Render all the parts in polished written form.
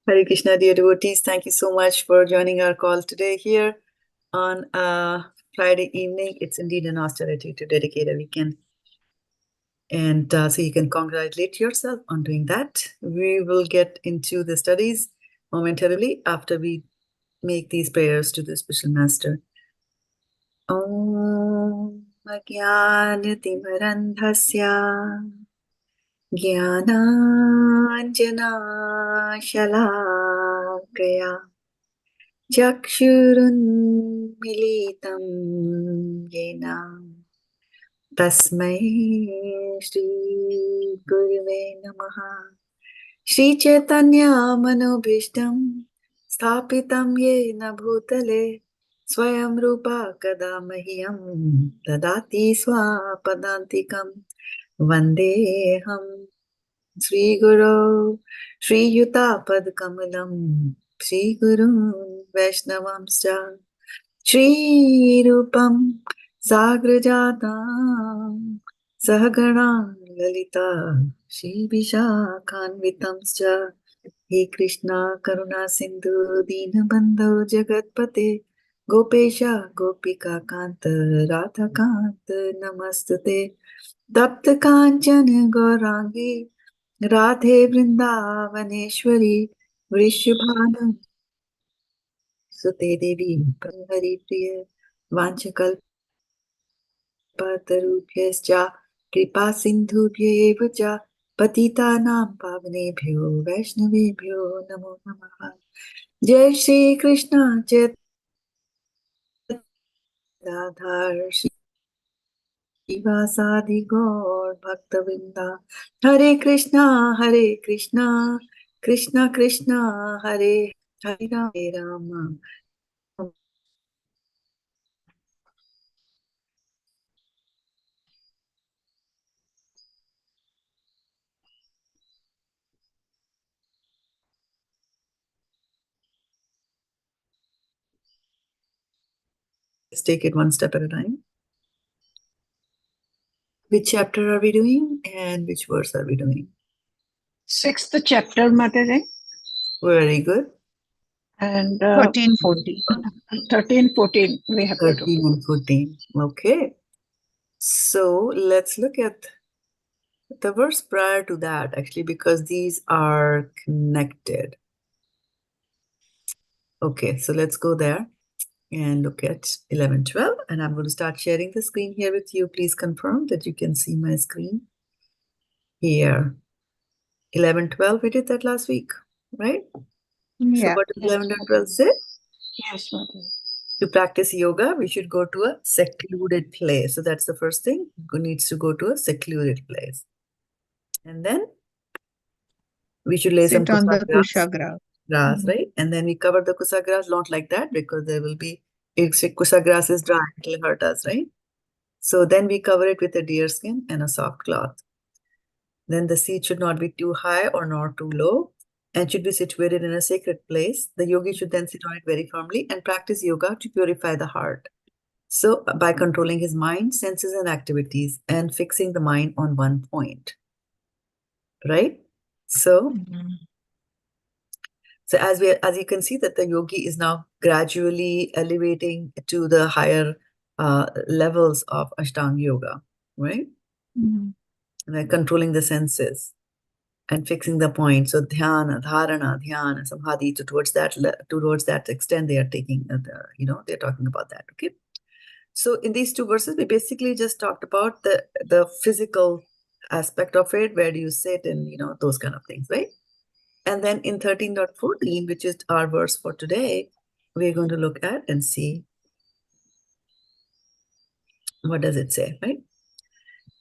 Hare Krishna, dear devotees. Thank you so much for joining our call today here on Friday evening. It's indeed an austerity to dedicate a weekend. And so you can congratulate yourself on doing that. We will get into the studies momentarily after we make these prayers to the special master. Om Ajnanatimharandhasya Jnananjanashalakaya Chakshurunmilitam Yena Tasmai Shri Gurave Namaha Shri Chaitanya Manobhishtam Sthapitam Yena Bhutale Swayam Rupa Kada Mahyam Dadati Swapadantikam Vandeham Sri Guru Sri Yuta Padkamalam Sri Guru Vaishnavamscha Sri Rupam Sagrajatam Sahagana Lalita Shri Vishakhanvitamscha He Krishna Karuna Sindhu Deenabandhu Jagatpate Gopesha Gopika Kanta Radha Kanta Namastute Tapta Kanchana Gaurangi Radhe Vrindavaneshwari Vrishabhanu Sute Devi Hari Priya Vanchakalpatarubhyascha Kripa Sindhubhya eva cha Patitanam Pavanebhyo Vaishnavebhyo Namo Namaha Jai Shri Krishna Chaitanya Srivasadi Gaur Bhaktavinda Hare Krishna Krishna Krishna Hare Hare Rama Let's take it one step at a time. Which chapter are we doing and which verse are we doing? 6th chapter, Mataji. Very good. And 13, 14. 13, 14 we have to 13 do. and 14. Okay. So let's look at the verse prior to that, actually, because these are connected. Okay, so let's go there and look at 11, 12. And I'm going to start sharing the screen here with you. Please confirm that you can see my screen here. 11, 12, we did that last week, right? Yeah. So what does 11 and 12 say? Yes, Mataji. To practice yoga, we should go to a secluded place. So that's the first thing. Who needs to go to a secluded place. And then we should lay some Sit on the kusha kusha grass, right? And then we cover the kusa grass, not like that, because there will be, if kusa grass is dry, it will hurt us, right? So then we cover it with a deer skin and a soft cloth. Then the seat should not be too high or not too low and should be situated in a sacred place. The yogi should then sit on it very firmly and practice yoga to purify the heart. So by controlling his mind, senses, and activities and fixing the mind on one point, right? So, so as you can see that the yogi is now gradually elevating to the higher levels of Ashtanga yoga, right? And they're controlling the senses and fixing the point. So dhyana, dharana, dhyana, samadhi, towards that extent they are taking, they're talking about that. Okay. So in these two verses, we basically just talked about the physical aspect of it. Where do you sit, and those kind of things, right? And then in 13.14, which is our verse for today, we're going to look at and see what does it say, right?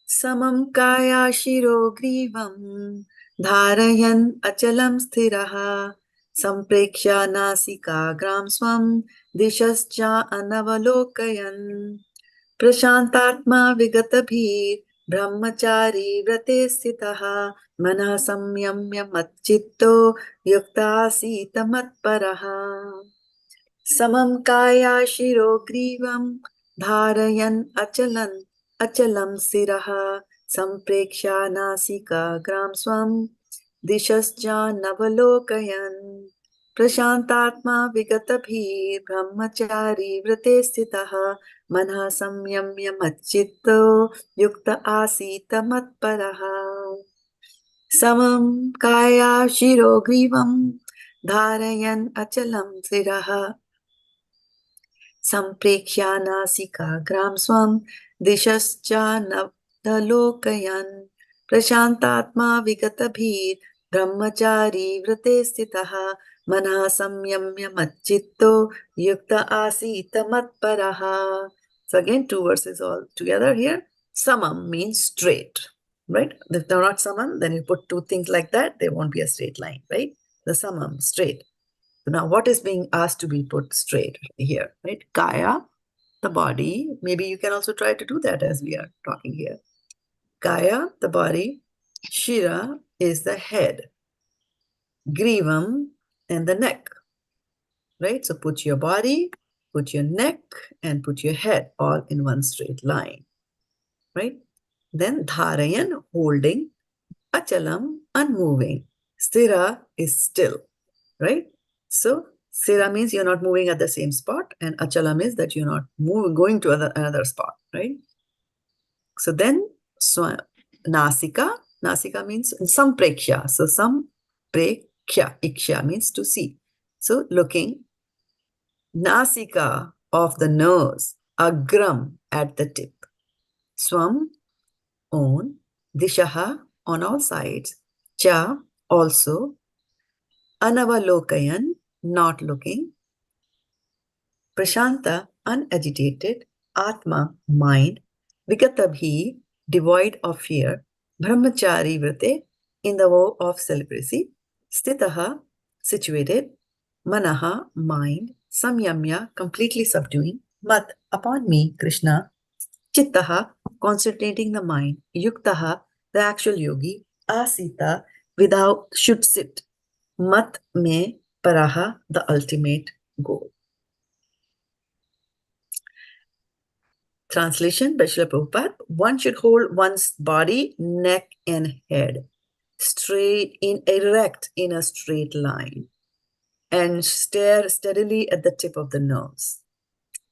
Samam kāya-śiro-grīvaṁ dhārayann acalam sthiraḥ samprekṣya nāsikāgraṁ svam diśaś cānavalokayan praśāntātmā vigata-bhīr brahmacāri-vrate sthitaḥ manaḥ saṁyamya mac-citto yukta āsīta mat-paraḥ samam kāya-śiro-grīvaṁ dhārayann acalam śiraḥ samprekṣya nāsikāgraṁ svam diśaś cānavalokayan praśāntātmā vigata-bhīr brahmacāri-vrate sthitaḥ manaḥ saṁyamya mac-citto yukta āsīta mat-paraḥ samaṁ kāya-śiro-grīvaṁ dhārayann acalam sthiraḥ samprekṣya nāsikāgraṁ svam diśaś cānavalokayan praśāntātmā vigata-bhīr brahmacāri-vrate sthitaḥ manaḥ saṁyamya mac-citto yukta āsīta mat-paraḥ. So again, two verses all together here. Samam means straight, right? If they're not samam, then you put two things like that, there won't be a straight line, right? The samam, straight. So now what is being asked to be put straight here, right? Kaya, the body. Maybe you can also try to do that as we are talking here. Kaya, the body. Shira is the head. Grīvam, and the neck, right? So put your body, put your neck, and put your head all in one straight line, right? Then dhārayan, holding. Acalam, unmoving. Sthiraḥ is still, right? So sthira means you're not moving at the same spot, and acalam is that you're not going to another spot, right? So then nāsikā. Nāsikā means samprekṣya. So samprekṣya, iksha means to see. So looking, nāsikā of the nose, agram at the tip, svam on, diśaś on all sides, cha also, cānavalokayan not looking, praśānta unagitated, atma mind, vigata-bhīr devoid of fear, brahmacāri-vrate in the vow of celibacy, sthitaḥ situated, manaḥ mind, saṁyamya completely subduing, mat upon me, Krishna, cittaḥ concentrating the mind, yukta the actual yogi, āsīta without should sit, mat-paraḥ the ultimate goal. Translation by Srila Prabhupada. One should hold one's body, neck, and head erect in a straight line and stare steadily at the tip of the nose.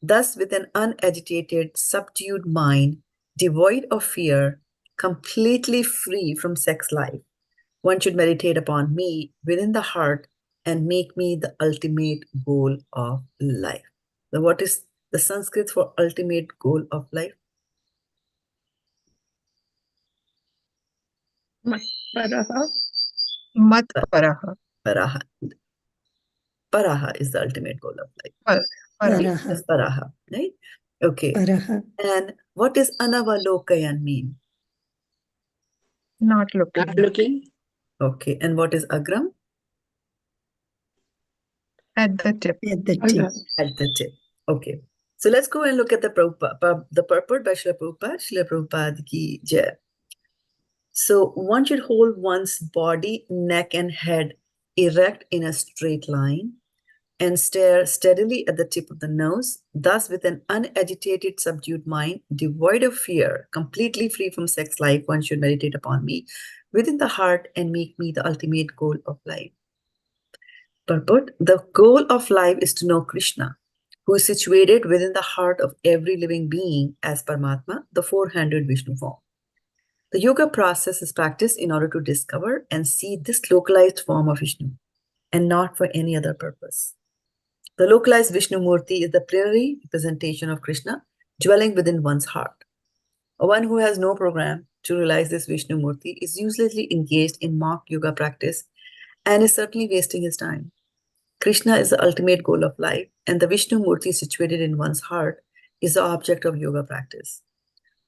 Thus, with an unagitated, subdued mind, devoid of fear, completely free from sex life, one should meditate upon me within the heart and make me the ultimate goal of life. So what is the Sanskrit for ultimate goal of life? Mat-paraḥ. mat-paraḥ. Paraḥ. Paraḥ is the ultimate goal of life. Paraḥ. Yes, paraḥ, right? Okay. Paraḥ. And what does cānavalokayan mean? Not looking. Not looking. Okay. And what is agram? At the tip. At the tip. At the tip. Okay. So let's go and look at the purport by Srila Prabhupada. Srila Prabhupada ki jai. So one should hold one's body, neck, and head erect in a straight line and stare steadily at the tip of the nose. Thus, with an unagitated, subdued mind, devoid of fear, completely free from sex life, one should meditate upon me within the heart and make me the ultimate goal of life. Purport: the goal of life is to know Krishna, who is situated within the heart of every living being as Paramatma, the four-handed Vishnu form. The yoga process is practiced in order to discover and see this localized form of Vishnu, and not for any other purpose. The localized Vishnu Murti is the plenary representation of Krishna dwelling within one's heart. One who has no program to realize this Vishnu Murti is uselessly engaged in mock yoga practice and is certainly wasting his time. Krishna is the ultimate goal of life, and the Vishnu Murti situated in one's heart is the object of yoga practice.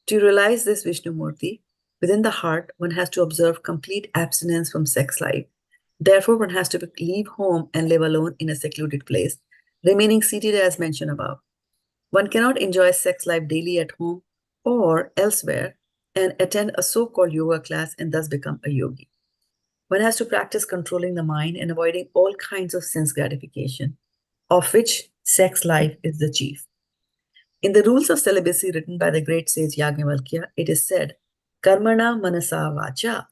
To realize this Vishnu Murti within the heart, one has to observe complete abstinence from sex life. Therefore, one has to leave home and live alone in a secluded place, remaining seated as mentioned above. One cannot enjoy sex life daily at home or elsewhere and attend a so-called yoga class and thus become a yogi. One has to practice controlling the mind and avoiding all kinds of sense gratification, of which sex life is the chief. In the rules of celibacy written by the great sage Yajnavalkya, it is said, Karmana manasa vacha.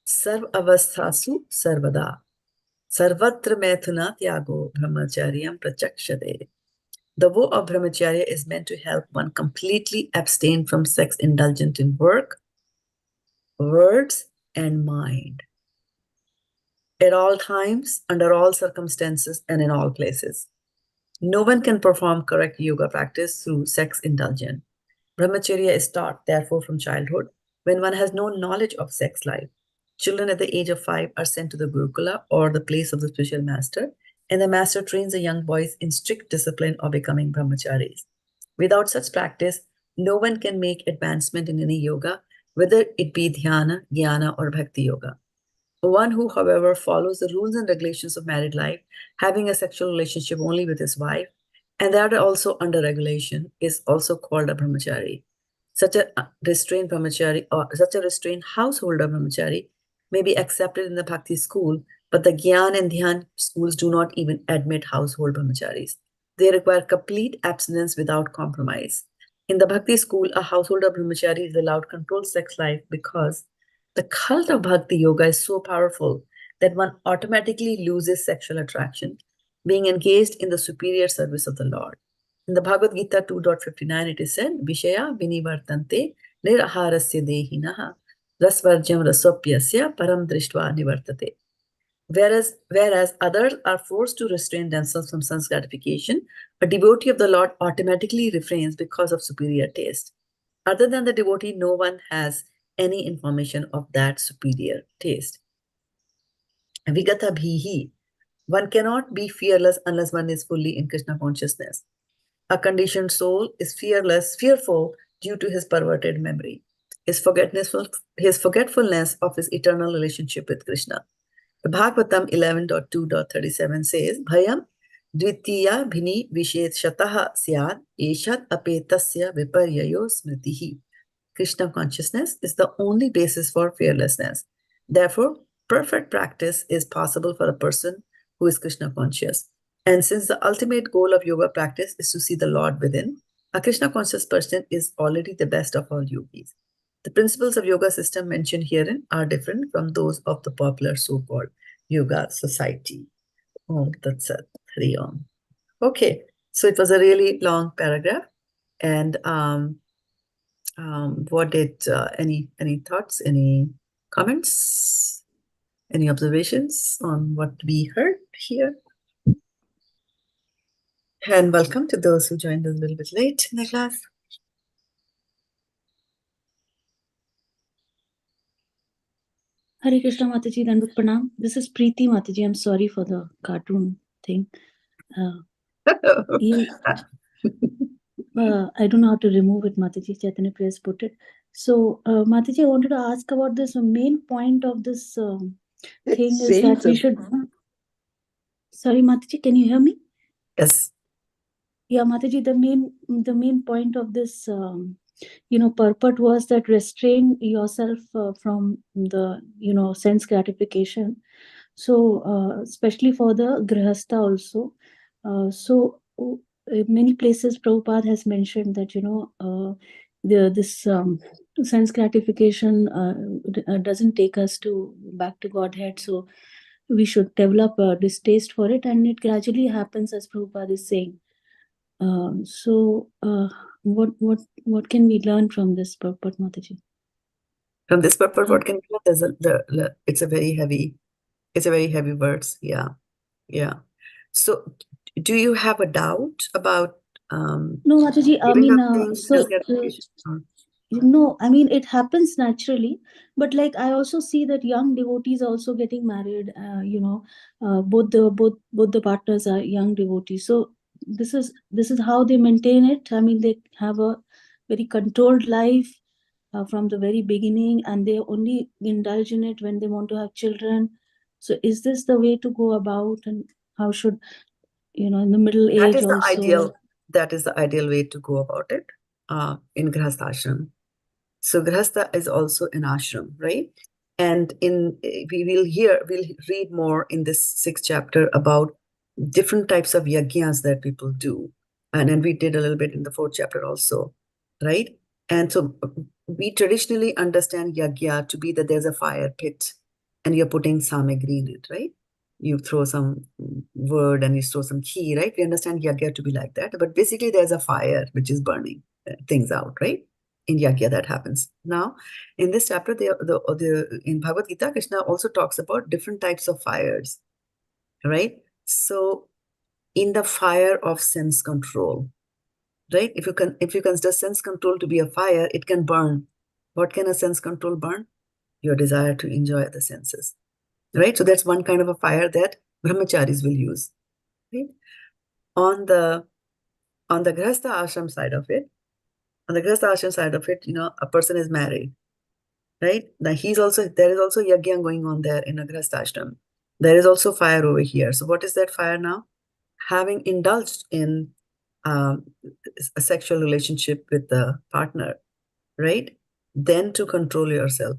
Sarv avasthasu sarvada. Sarvatra maithuna tyago brahmacharyam prachakshate. The vow of brahmacharya is meant to help one completely abstain from sex indulgent in work, words, and mind. At all times, under all circumstances, and in all places. No one can perform correct yoga practice through sex indulgence. Brahmacharya is taught, therefore, from childhood, when one has no knowledge of sex life. Children at the age of 5 are sent to the Gurukula, or the place of the spiritual master, and the master trains the young boys in strict discipline of becoming brahmacharis. Without such practice, no one can make advancement in any yoga, whether it be dhyana, jnana, or bhakti yoga. One who, however, follows the rules and regulations of married life, having a sexual relationship only with his wife, and that also under regulation, is also called a brahmachari. Such a restrained brahmachari or such a restrained householder brahmachari may be accepted in the bhakti school, but the Gyan and Dhyan schools do not even admit household brahmacharis. They require complete abstinence without compromise. In the bhakti school, a householder brahmachari is allowed controlled sex life because the cult of bhakti yoga is so powerful that one automatically loses sexual attraction, being engaged in the superior service of the Lord. In the Bhagavad Gita 2.59, it is said, Vishaya vinivartante niraharasya dehinaha rasvarjam rasopyasya param drishtva nivartate. Whereas others are forced to restrain themselves from sense gratification, a devotee of the Lord automatically refrains because of superior taste. Other than the devotee, no one has any information of that superior taste. Vigata-bhīḥ. One cannot be fearless unless one is fully in Krishna consciousness. A conditioned soul is fearful due to his perverted memory, his forgetfulness of his eternal relationship with Krishna. The Bhagavatam 11.2.37 says, Bhayam dvitiya bhini visheshataha syad eshat apetasya viparyayo smritihi. Krishna consciousness is the only basis for fearlessness. Therefore, perfect practice is possible for a person who is Krishna conscious. And since the ultimate goal of yoga practice is to see the Lord within, a Krishna conscious person is already the best of all yogis. The principles of yoga system mentioned herein are different from those of the popular so-called yoga society. Om Tat Sat, Hari Om. Okay, so it was a really long paragraph. And what did any thoughts, any comments, any observations on what we heard here? And welcome to those who joined us a little bit late in the class. Hare Krishna Mataji, Dandavat Pranam. This is Preeti Mataji. I'm sorry for the cartoon thing. I don't know how to remove it, Mataji. Chaitanya Prayers put it. So, Mataji, I wanted to ask about this. main point of this thing is that we should... Sorry, Mataji, can you hear me? Yes. Yeah, Mataji, the main point of this, purport was that restrain yourself from the, sense gratification. So, especially for the grihastha also. Many places Prabhupada has mentioned that, this sense gratification doesn't take us back to Godhead. So we should develop a distaste for it, and it gradually happens, as Prabhupada is saying. What can we learn from this purport, Mataji? From this purport, what can we learn? It's a very heavy words. Yeah. So, do you have a doubt about no, Mataji, I mean, no, I mean, it happens naturally, but like I also see that young devotees also getting married. Both the partners are young devotees. So this is how they maintain it. I mean, they have a very controlled life from the very beginning, and they only indulge in it when they want to have children. So is this the way to go about, and how should, in the middle age also? That is the ideal way to go about it in Grihastha ashram. So Grihastha is also an ashram, right? And we'll read more in this 6th chapter about different types of yajnas that people do. And then we did a little bit in the 4th chapter also, right? And so we traditionally understand yajna to be that there's a fire pit and you're putting samagri in it, right? You throw some word and you throw some key, right? We understand yagya to be like that, but basically there's a fire which is burning things out, right? In yagya that happens. Now, in this chapter, in Bhagavad Gita, Krishna also talks about different types of fires, right? So, in the fire of sense control, right? If you consider sense control to be a fire, it can burn. What can a sense control burn? Your desire to enjoy the senses, right? So that's one kind of a fire that brahmacharis will use, right? On the grihastha ashram side of it, a person is married, right? Now there is also yajna going on there in a grihastha ashram. There is also fire over here. So what is that fire now? Having indulged in a sexual relationship with the partner, right? Then to control yourself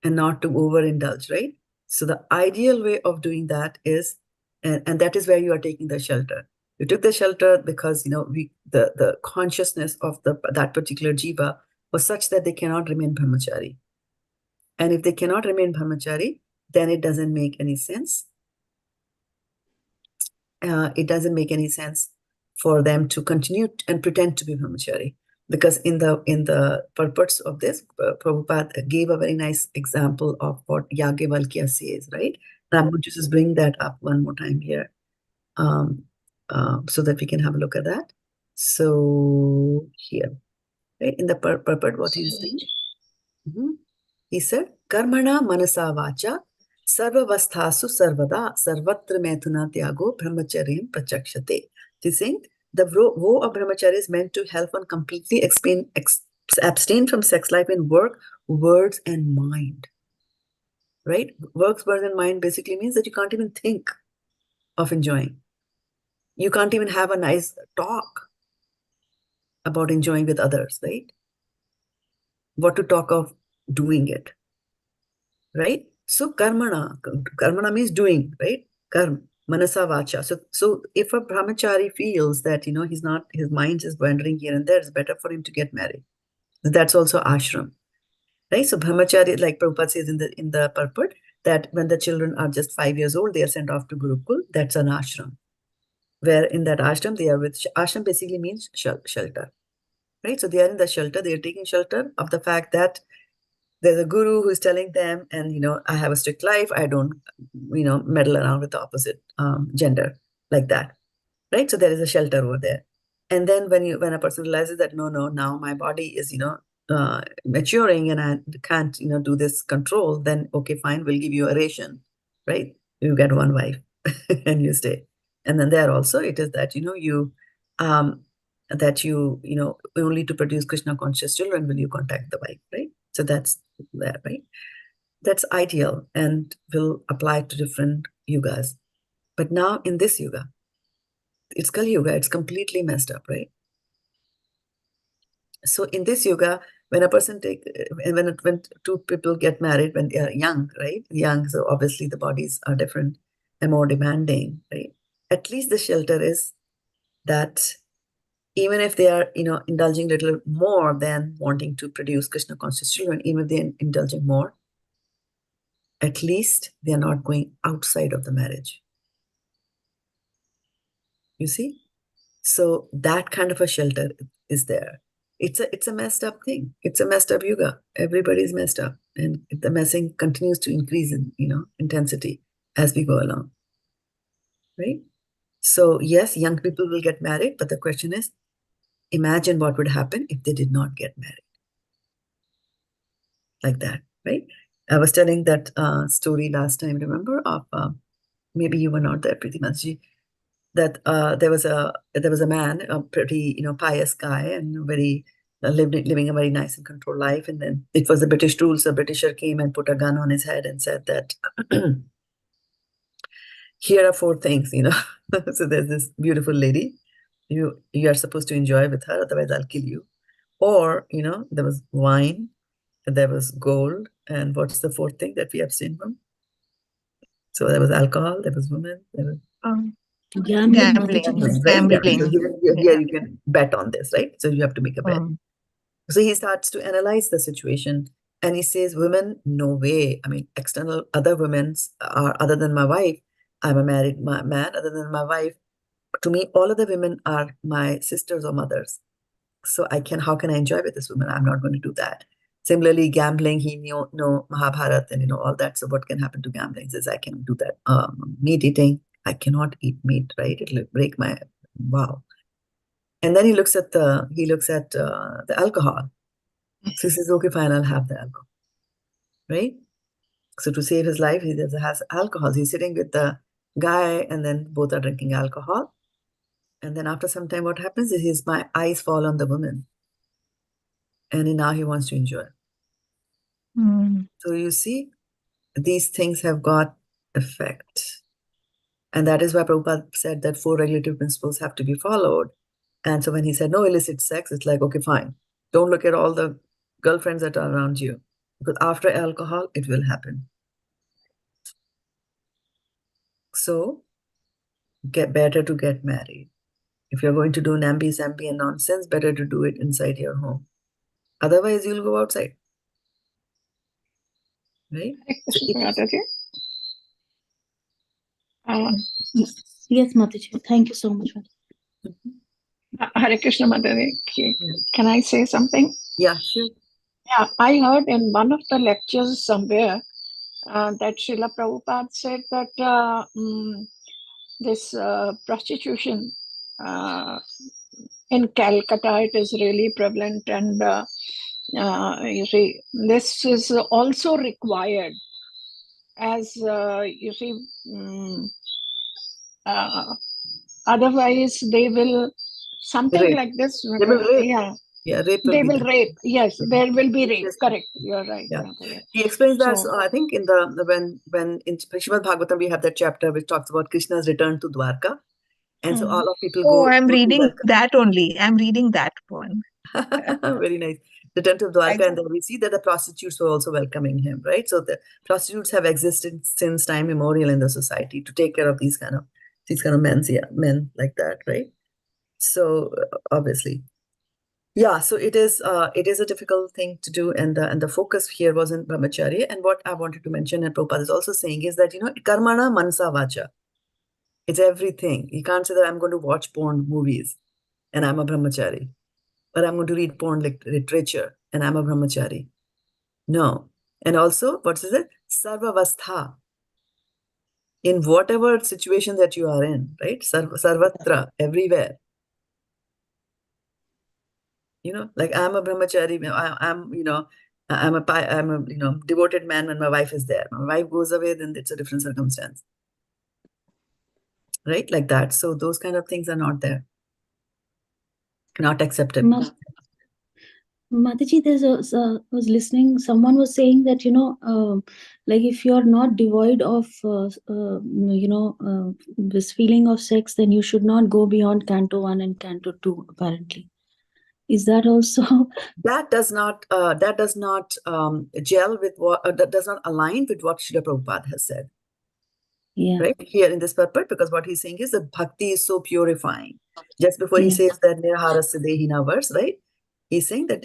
and not to overindulge, right? So the ideal way of doing that is, and that is where you are taking the shelter. You took the shelter because the consciousness of that particular jiva was such that they cannot remain brahmachari. And if they cannot remain brahmachari, then it doesn't make any sense. It doesn't make any sense for them to continue and pretend to be brahmachari. Because in the purpose of this, Prabhupada gave a very nice example of what Yagyavalkya says, right? And I'm going to just bring that up one more time here, so that we can have a look at that. So here, right, in the purport, what he is saying, he said, "Karmana manasa vacha sarvavasthasu sarvada sarvatra methuna tyago brahmacharyam prachakshate." He's saying the vow of brahmacharya is meant to help one completely abstain from sex life in work, words, and mind. Right? Works, words, and mind basically means that you can't even think of enjoying. You can't even have a nice talk about enjoying with others, right? What to talk of doing it, right? So karmana means doing, right? Karma, manasa vacha. So if a brahmachari feels that his mind is wandering here and there, it's better for him to get married. That's also ashram, right? So brahmachari, like Prabhupada says in the purport, that when the children are just 5 years old, they are sent off to Gurukul. That's an ashram, where in that ashram they are with ashram basically means shelter, right? So they are in the shelter. They are taking shelter of the fact that there's a guru who is telling them, and I have a strict life. I don't, meddle around with the opposite gender like that, right? So there is a shelter over there. And then when a person realizes that no, now my body is maturing and I can't do this control, then okay, fine, we'll give you a ration, right? You get one wife and you stay. And then there also it is that only to produce Krishna conscious children will you contact the wife, right? So that's that, right? That's ideal and will apply to different yugas. But now in this yuga, it's Kali Yuga, it's completely messed up, right? So in this yuga, when when two people get married when they are young, right? Young, so obviously the bodies are different and more demanding, right? At least the shelter is that even if they are, indulging a little more than wanting to produce Krishna conscious children, even if they're indulging more, at least they are not going outside of the marriage. You see? So that kind of a shelter is there. It's a messed up thing. It's a messed up yuga. Everybody's messed up. And the messing continues to increase in, intensity as we go along. Right? So yes, young people will get married, but the question is, imagine what would happen if they did not get married. Like that, right? I was telling that story last time, remember, of maybe you were not there, Preeti Manji, that there was a man, a pretty pious guy, and very living a very nice and controlled life. And then it was the British rule, so a Britisher came and put a gun on his head and said that here are 4 things, So there's this beautiful lady, you are supposed to enjoy with her, otherwise I'll kill you. Or there was wine, there was gold, and what's the 4th thing that we abstain from? So there was alcohol, there was women, there was Gambling. Gambling. So here you can bet on this, right? So you have to make a bet. So he starts to analyze the situation And he says, women, no way. I mean, external other women are other than my wife. I'm a married man other than my wife. To me, all other women are my sisters or mothers. So how can I enjoy with this woman? I'm not going to do that. Similarly, gambling, he knew Mahabharata and all that. So what can happen to gambling? He says, I cannot do that. Meat eating, I cannot eat meat, right? It'll break my, wow. And then he looks at the alcohol. So he says, okay, fine, I'll have the alcohol, right? So to save his life, he has alcohol. He's sitting with the guy and then both are drinking alcohol. And then after some time, what happens is my eyes fall on the woman. And now he wants to enjoy. So you see, these things have got effect. And that is why Prabhupada said that 4 regulative principles have to be followed. And so when he said no illicit sex, it's like, okay, fine. Don't look at all the girlfriends that are around you. Because after alcohol, it will happen. So, better to get married. If you're going to do namby-samby and nonsense, better to do it inside your home. Otherwise, you'll go outside. Right? Yes, Mataji. Thank you so much. Hare Krishna, Mataji. Can I say something? Yeah, sure. Yeah, I heard in one of the lectures somewhere that Srila Prabhupada said that this prostitution in Calcutta, it is really prevalent, and you see, this is also required as you see, otherwise they will something rape. like this. They will rape. Yeah, rape they will rape. Yes, there will be rape. Correct, you're right. Yeah. He explains that. So I think in when in Srimad Bhagavatam we have that chapter which talks about Krishna's return to Dwarka, and so all of people go. I'm go reading that only. I'm reading that one. Very nice. Return to Dwarka, and then we see that the prostitutes were also welcoming him, right? So the prostitutes have existed since time immemorial in the society to take care of these kind of men like that, right? So obviously. Yeah, so it is a difficult thing to do, and the focus here was in brahmacāri. And what I wanted to mention, and Prabhupada is also saying, is that karmana manasa vacha. It's everything. You can't say that I'm going to watch porn movies and I'm a brahmacāri, but I'm going to read porn literature and I'm a brahmacāri. No. And also, what is it? Sarvavastha. In whatever situation that you are in, right? Sarvatra, everywhere. Like I'm a brahmachari, I'm a devoted man when my wife is there. My wife goes away, then it's a different circumstance. Right? Like that. So those kind of things are not there. Not accepted. Mataji, was listening, someone was saying that, like if you're not devoid of, this feeling of sex, then you should not go beyond Canto 1 and Canto 2, apparently. Is that also? That does not gel with what, that does not align with what Srila Prabhupada has said. Yeah. Right here in this purport, because what he's saying is that bhakti is so purifying. Just before he says that nirharasya dehina verse, right? He's saying that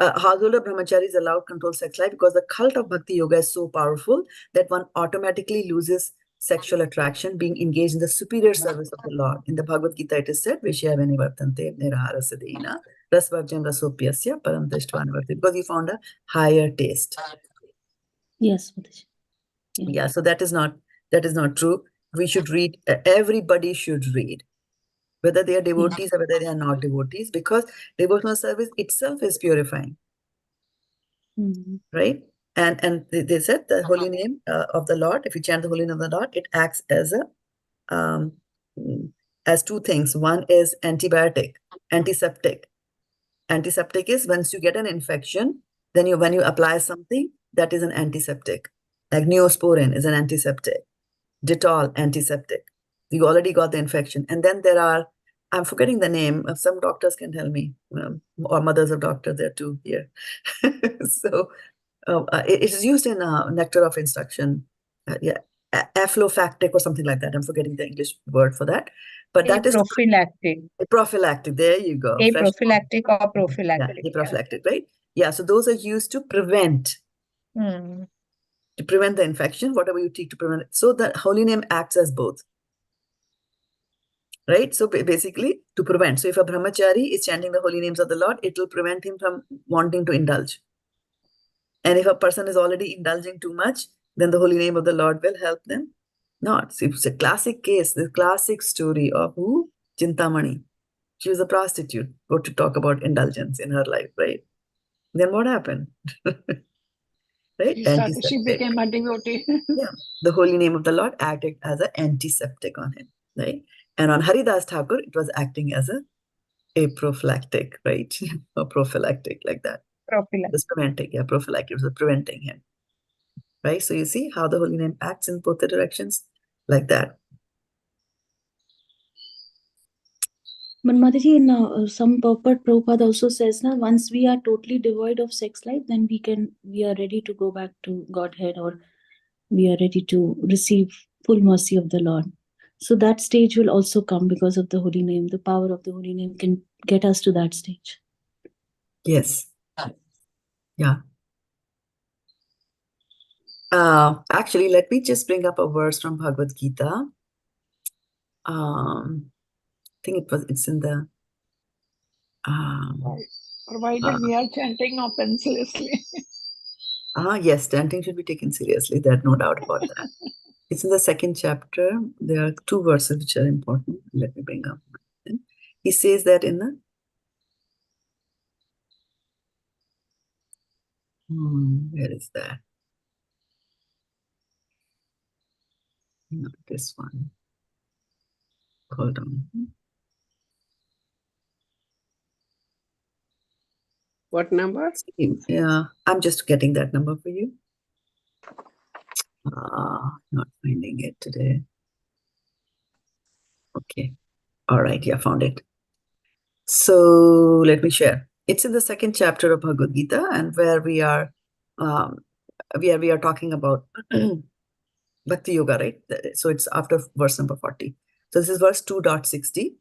Hazula brahmachari is allowed control sex life because the cult of bhakti yoga is so powerful that one automatically loses sexual attraction being engaged in the superior service of the Lord. In the Bhagavad Gita, it is said, Vishya vanivartante nirharasya dehina rasvarjam rasopyasya param tishtvanvarti, because he found a higher taste. Yes. Yeah, so that is not true. We should read, everybody should read, whether they are devotees or whether they are not devotees, because devotional service itself is purifying. Right? And they said the holy name of the Lord, if you chant the holy name of the Lord, it acts as as two things. One is antibiotic, antiseptic. Antiseptic is once you get an infection, then when you apply something, that is an antiseptic. Like Neosporin is an antiseptic. Dettol, antiseptic. You already got the infection. And then there are, I'm forgetting the name, some doctors can tell me, or mothers of doctors there too here. So it is used in nectar of instruction. Afflofactic or something like that. I'm forgetting the English word for that. But that is prophylactic. Prophylactic, there you go. Prophylactic or prophylactic. Yeah, prophylactic, right? Yeah, so those are used to prevent Hmm. the infection, whatever you take to prevent it. So the holy name acts as both. Right? So basically to prevent. So if a brahmachari is chanting the holy names of the Lord, it will prevent him from wanting to indulge. And if a person is already indulging too much, then the holy name of the Lord will help them not. So it's a classic case, the classic story of who? Chintamani. She was a prostitute. Go to talk about indulgence in her life, right? Then what happened? Right? She became a devotee. Yeah. The holy name of the Lord acted as an antiseptic on him, right? And on Haridas Thakur, it was acting as a prophylactic, right? Or prophylactic, like that. Prophylactic. It was preventing, yeah, prophylactic. It was preventing him, right? So you see how the holy name acts in both the directions, like that. But Mataji, in some purport, Prabhupada also says, na, once we are totally devoid of sex life, then we are ready to go back to Godhead, or we are ready to receive full mercy of the Lord. So that stage will also come because of the holy name. The power of the holy name can get us to that stage. Yes. Yeah. Actually, let me just bring up a verse from Bhagavad Gita. I think it's in the provided we are chanting offenselessly. Yes, chanting should be taken seriously. There's no doubt about that. It's in the second chapter. There are two verses which are important. Let me bring up. He says that in the where is that? Not this one. Hold on. What number? Yeah, I'm just getting that number for you. Not finding it today. Okay. All right. Yeah, found it. So let me share. It's in the second chapter of Bhagavad Gita, and where we are talking about Bhakti Yoga, right? So it's after verse number 40. So this is verse 2.60.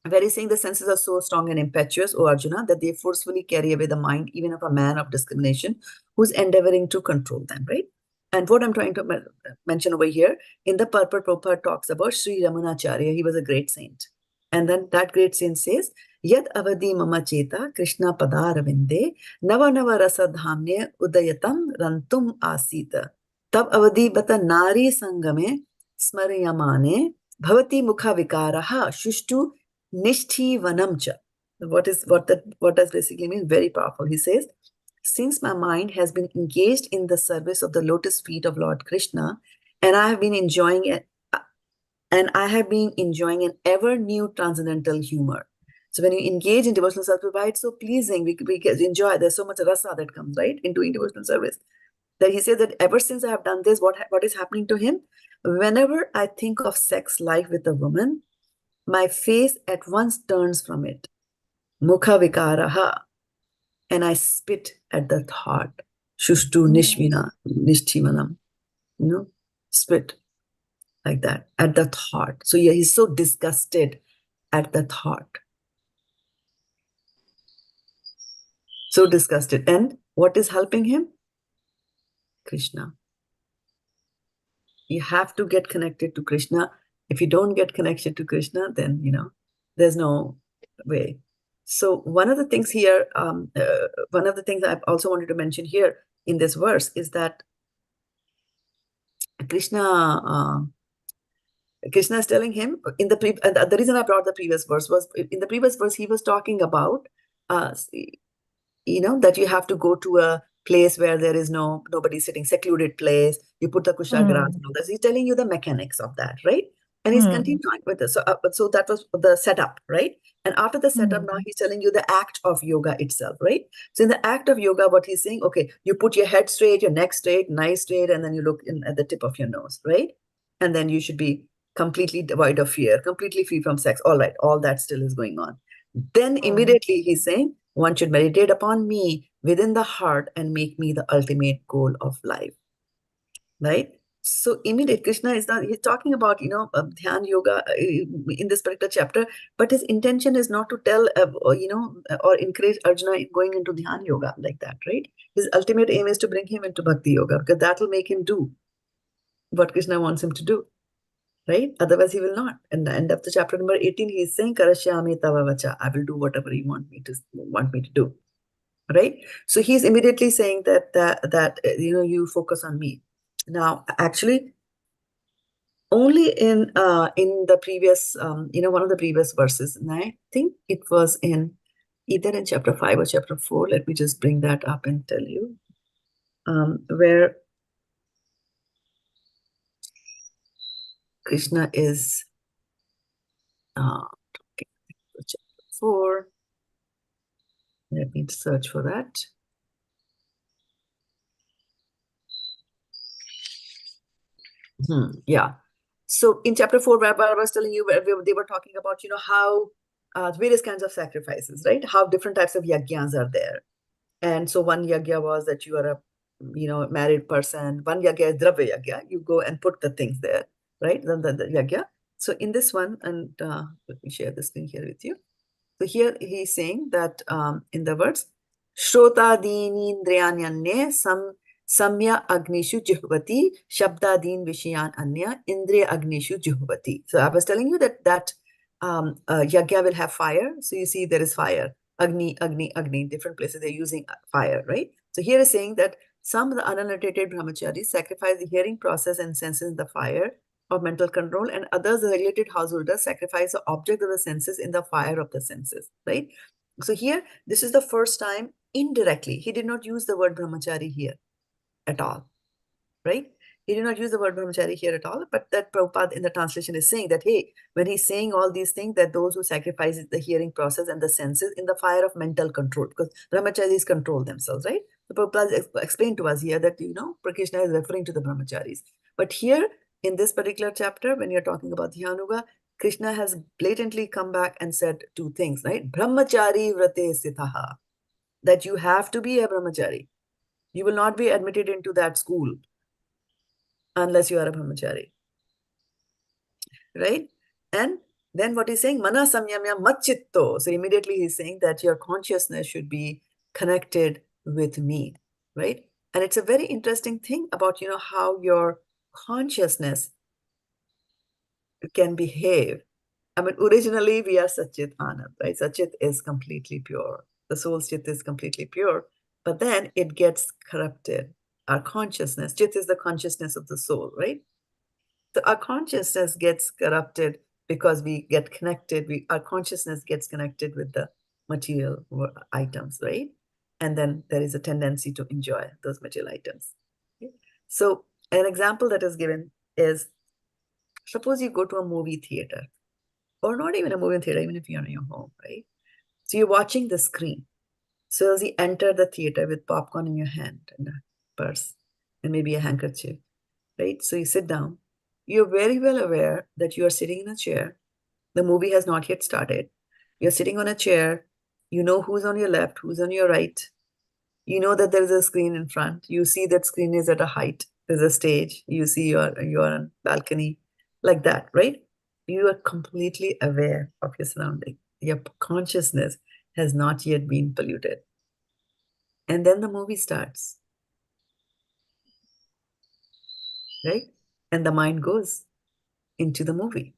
Where he's saying the senses are so strong and impetuous, O Arjuna, that they forcefully carry away the mind, even of a man of discrimination who's endeavoring to control them, right? And what I'm trying to mention over here, in the purport, Prabhupada talks about Sri Ramanacharya. He was a great saint. And then that great saint says, Yat avadi mama cheta Krishna padaravinde nava nava rasa dhamne udayatam rantum āsīta. Tab avadi bata nari sangame smaryamane bhavati mukha vikaraha shushtu nishthi cha. What does basically mean? Very powerful. He says, since my mind has been engaged in the service of the lotus feet of Lord Krishna, and I have been enjoying it, and I have been enjoying an ever new transcendental humor. So when you engage in devotional service, it's so pleasing. We enjoy. There's so much rasa that comes right in doing devotional service. That he says that ever since I have done this, what is happening to him? Whenever I think of sex life with a woman, my face at once turns from it. Mukha vikaraha. And I spit at the thought. Shushtu nishtimanam. Spit like that at the thought. So yeah, he's so disgusted at the thought. So disgusted. And what is helping him? Krishna. You have to get connected to Krishna. If you don't get connected to Krishna, then, there's no way. So one of the things here, one of the things I also wanted to mention here in this verse is that Krishna is telling him in the reason I brought the previous verse was in the previous verse he was talking about that you have to go to a place where there is nobody sitting, secluded place. You put the kusha grass and all that. He's telling you the mechanics of that, right? And he's continuing with this. So that was the setup, right? And after the setup, now he's telling you the act of yoga itself, right? So in the act of yoga, what he's saying, okay, you put your head straight, your neck straight, nice straight, and then you look at the tip of your nose, right? And then you should be completely devoid of fear, completely free from sex. All right, all that still is going on. Then immediately he's saying, one should meditate upon me within the heart and make me the ultimate goal of life, right? So immediate Krishna is not, he's talking about, dhyan yoga in this particular chapter, but his intention is not to tell, or encourage Arjuna in going into dhyan yoga like that, right? His ultimate aim is to bring him into bhakti yoga, because that will make him do what Krishna wants him to do, right? Otherwise he will not. And the end of the chapter number 18, he is saying, Karashyami tava vacha, I will do whatever you want me to do, right? So he's immediately saying that you focus on me. Now, actually, only in the previous, one of the previous verses, and I think it was either in chapter 5 or chapter 4. Let me just bring that up and tell you, where Krishna is talking about chapter 4. Let me search for that. Yeah. So in chapter 4, where I was telling you, where they were talking about, how various kinds of sacrifices, right? How different types of yagyas are there. And so one yagya was that you are a, married person. One yagya is dravya yagya. You go and put the things there, right? The yagya. So in this one, and let me share this thing here with you. So here he's saying that in the words, Shrota-dīni indriyanyanne samya agnishu juhvati shabda-dīn vishayan anya indriya agnishu juhvati. So I was telling you that yagya will have fire. So you see there is fire. Agni, different places they're using fire, right? So here is saying that some of the unadulterated brahmacharis sacrifice the hearing process and senses in the fire of mental control, and others, the regulated householders, sacrifice the object of the senses in the fire of the senses, right? So here, this is the first time indirectly, he did not use the word brahmachari here at all, right? He did not use the word brahmachari here at all, but that Prabhupada in the translation is saying that, hey, when he's saying all these things, that those who sacrifice the hearing process and the senses in the fire of mental control, because brahmacharis control themselves, right? So Prabhupada explained to us here that, Krishna is referring to the brahmacharis. But here, in this particular chapter, when you're talking about Dhyan Yoga, Krishna has blatantly come back and said two things, right? Brahmacāri-vrate sthitaḥ, that you have to be a brahmachari. You will not be admitted into that school unless you are a brahmachari, right? And then what he's saying, mana saṁyamya mac-citto. So immediately he's saying that your consciousness should be connected with me, right? And it's a very interesting thing about, how your consciousness can behave. I mean, originally we are Satchit Anand, right? Satchit is completely pure. The soul's chit is completely pure, but then it gets corrupted. Our consciousness, chit is the consciousness of the soul, right? So our consciousness gets corrupted because we get connected. Our consciousness gets connected with the material items, right? And then there is a tendency to enjoy those material items. Okay? So an example that is given is, suppose you go to a movie theater, or not even a movie theater, even if you're in your home, right? So you're watching the screen. So as you enter the theater with popcorn in your hand and a purse and maybe a handkerchief, right? So you sit down. You're very well aware that you are sitting in a chair. The movie has not yet started. You're sitting on a chair. You know who's on your left, who's on your right. You know that there is a screen in front. You see that screen is at a height. There's a stage. You see you're on a balcony, like that, right? You are completely aware of your surrounding. Your consciousness has not yet been polluted. And then the movie starts, right? And the mind goes into the movie.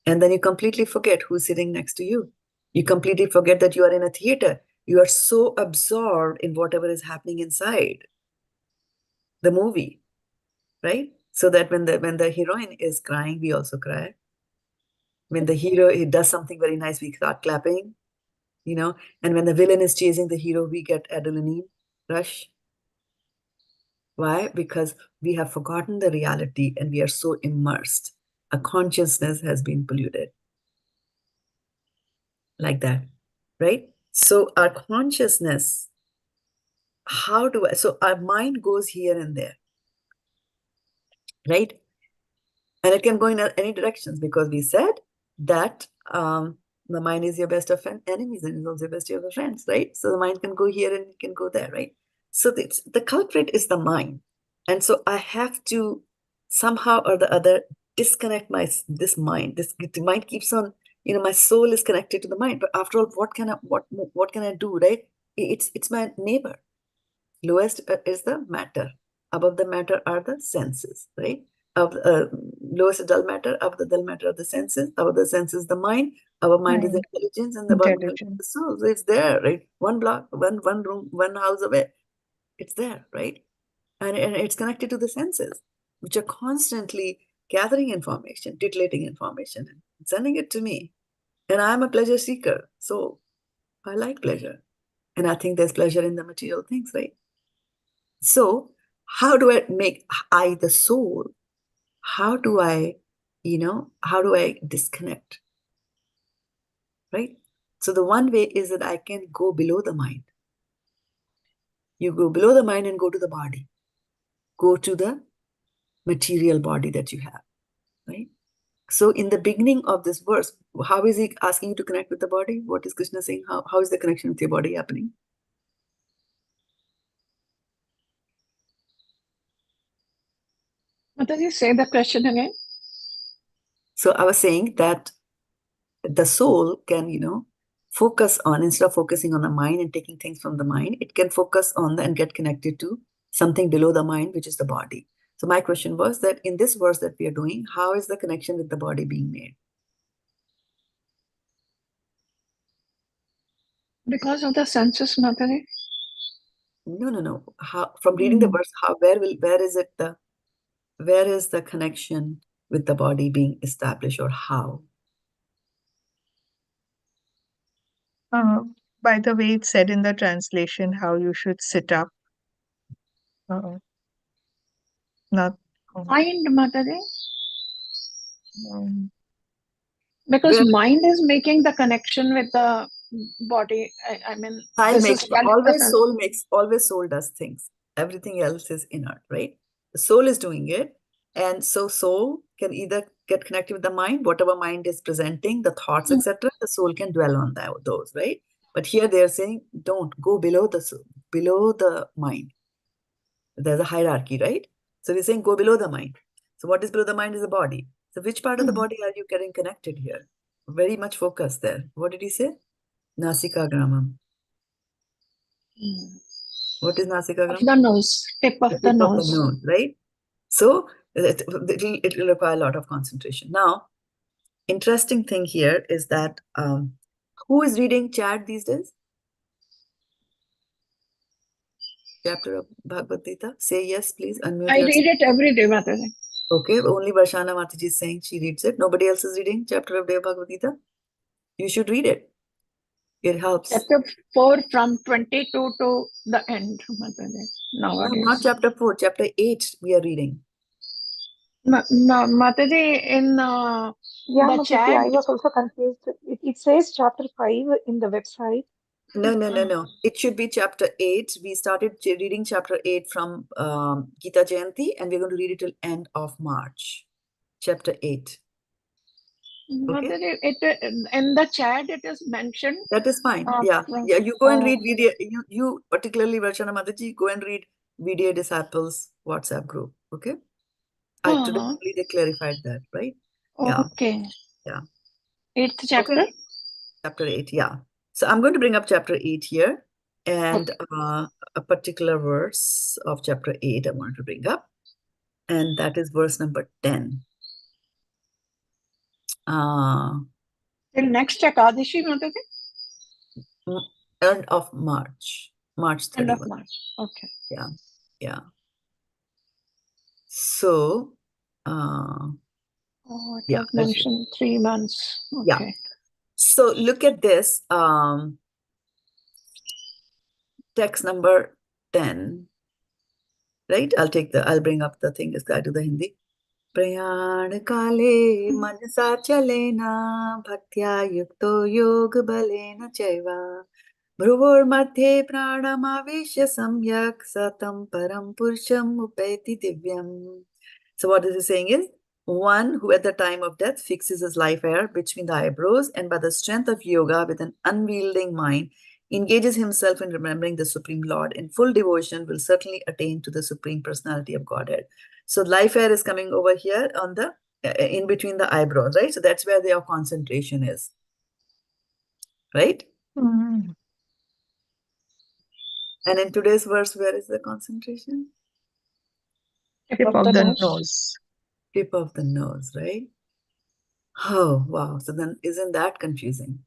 And then you completely forget who's sitting next to you. You completely forget that you are in a theater. You are so absorbed in whatever is happening inside the movie, right? So that when the heroine is crying, we also cry. When the hero, he does something very nice, we start clapping, and when the villain is chasing the hero, we get adrenaline rush. Why? Because we have forgotten the reality and we are so immersed. Our consciousness has been polluted. Like that, right? So our consciousness, so our mind goes here and there, right? And it can go in any directions, because we said that the mind is your best of enemies and is also your best of your friends, right? So the mind can go here and it can go there, right? So the culprit is the mind. And so I have to somehow or the other disconnect this mind. The mind keeps on, my soul is connected to the mind. But after all, what can I do, right? It's my neighbor. Lowest is the matter. Above the matter are the senses, right? Lowest is dull matter. Above the dull matter are the senses. Above the senses, the mind. Our mind is intelligence, and the above is the soul. So it's there, right? One block, one room, one house away. It's there, right? And it's connected to the senses, which are constantly gathering information, titillating information, and sending it to me. And I'm a pleasure seeker, so I like pleasure. And I think there's pleasure in the material things, right? So how do I the soul, how do I disconnect, right? So the one way is that I can go below the mind. You go below the mind and go to the body. Go to the material body that you have, right? So in the beginning of this verse, how is he asking you to connect with the body? What is Krishna saying? How is the connection with your body happening? What does he say the question again? So I was saying that the soul can, focus on, instead of focusing on the mind and taking things from the mind, it can focus on and get connected to something below the mind, which is the body. So my question was that in this verse that we are doing, how is the connection with the body being made? Because of the senses, Mataji. No. From reading the verse, where is the connection with the body being established, or how? By the way, it's said in the translation how you should sit up. Not Mind, Mataji. Because Where- mind is making the connection with the body. I mean, always soul does things. Everything else is inert, right? The soul is doing it. And so soul can either get connected with the mind, whatever mind is presenting, the thoughts, etc. The soul can dwell on those, right? But here they're saying, don't go below the mind. There's a hierarchy, right? So we're saying go below the mind. So what is below the mind is the body. So which part of the body are you getting connected here? Very much focused there. What did he say? Nāsikāgraṁ. What is nāsikāgraṁ? The nose, tip of the nose. Of the nose, right? So it will require a lot of concentration. Now, interesting thing here is that who is reading chat these days? Chapter of Bhagavad Gita? Say yes, please. Unmute I read it every day, Mataji. Okay, only Varshana Mataji is saying she reads it. Nobody else is reading chapter of Bhagavad Gita? You should read it. It helps. Chapter 4 from 22 to the end, Mataji. No, not chapter 4, chapter 8 we are reading. Mataji, in Yeah, the Mataji, chat, I was also confused. It says chapter 5 in the website. No. It should be chapter 8. We started reading chapter 8 from Gita Jayanti, and we're going to read it till end of March. Chapter 8. Okay? Mataji, in the chat it is mentioned. That is fine. Yeah, you go and read video. You particularly Varshana Mataji, go and read VDA Disciples WhatsApp group. Okay? Today they clarified that, right? Okay. Yeah. 8th chapter? Okay. Chapter 8, yeah. So I'm going to bring up chapter 8 here, and a particular verse of chapter 8 I want to bring up, and that is verse number 10. Till next Ekadashi, Mataji? End of March. March 31. End of March. Okay. Yeah. So, it was mentioned 3 months. Okay. Yeah. So look at this. Text number 10. Right? I'll bring up the thing. I'll do the Hindi. Prayāṇ kāle manasa chalena bhaktya yukto yoga balena chaiva bhruvor madhye pranamavishya samyak satam param purusham upeti divyam. So what this is saying is, one who at the time of death fixes his life hair between the eyebrows, and by the strength of yoga with an unwielding mind engages himself in remembering the Supreme Lord in full devotion will certainly attain to the Supreme Personality of Godhead. So life air is coming over here on the in between the eyebrows, right? So that's where their concentration is, right? Mm. And in today's verse, where is the concentration? Tip of the nose. Tip of the nose, right? Oh, wow. So then isn't that confusing?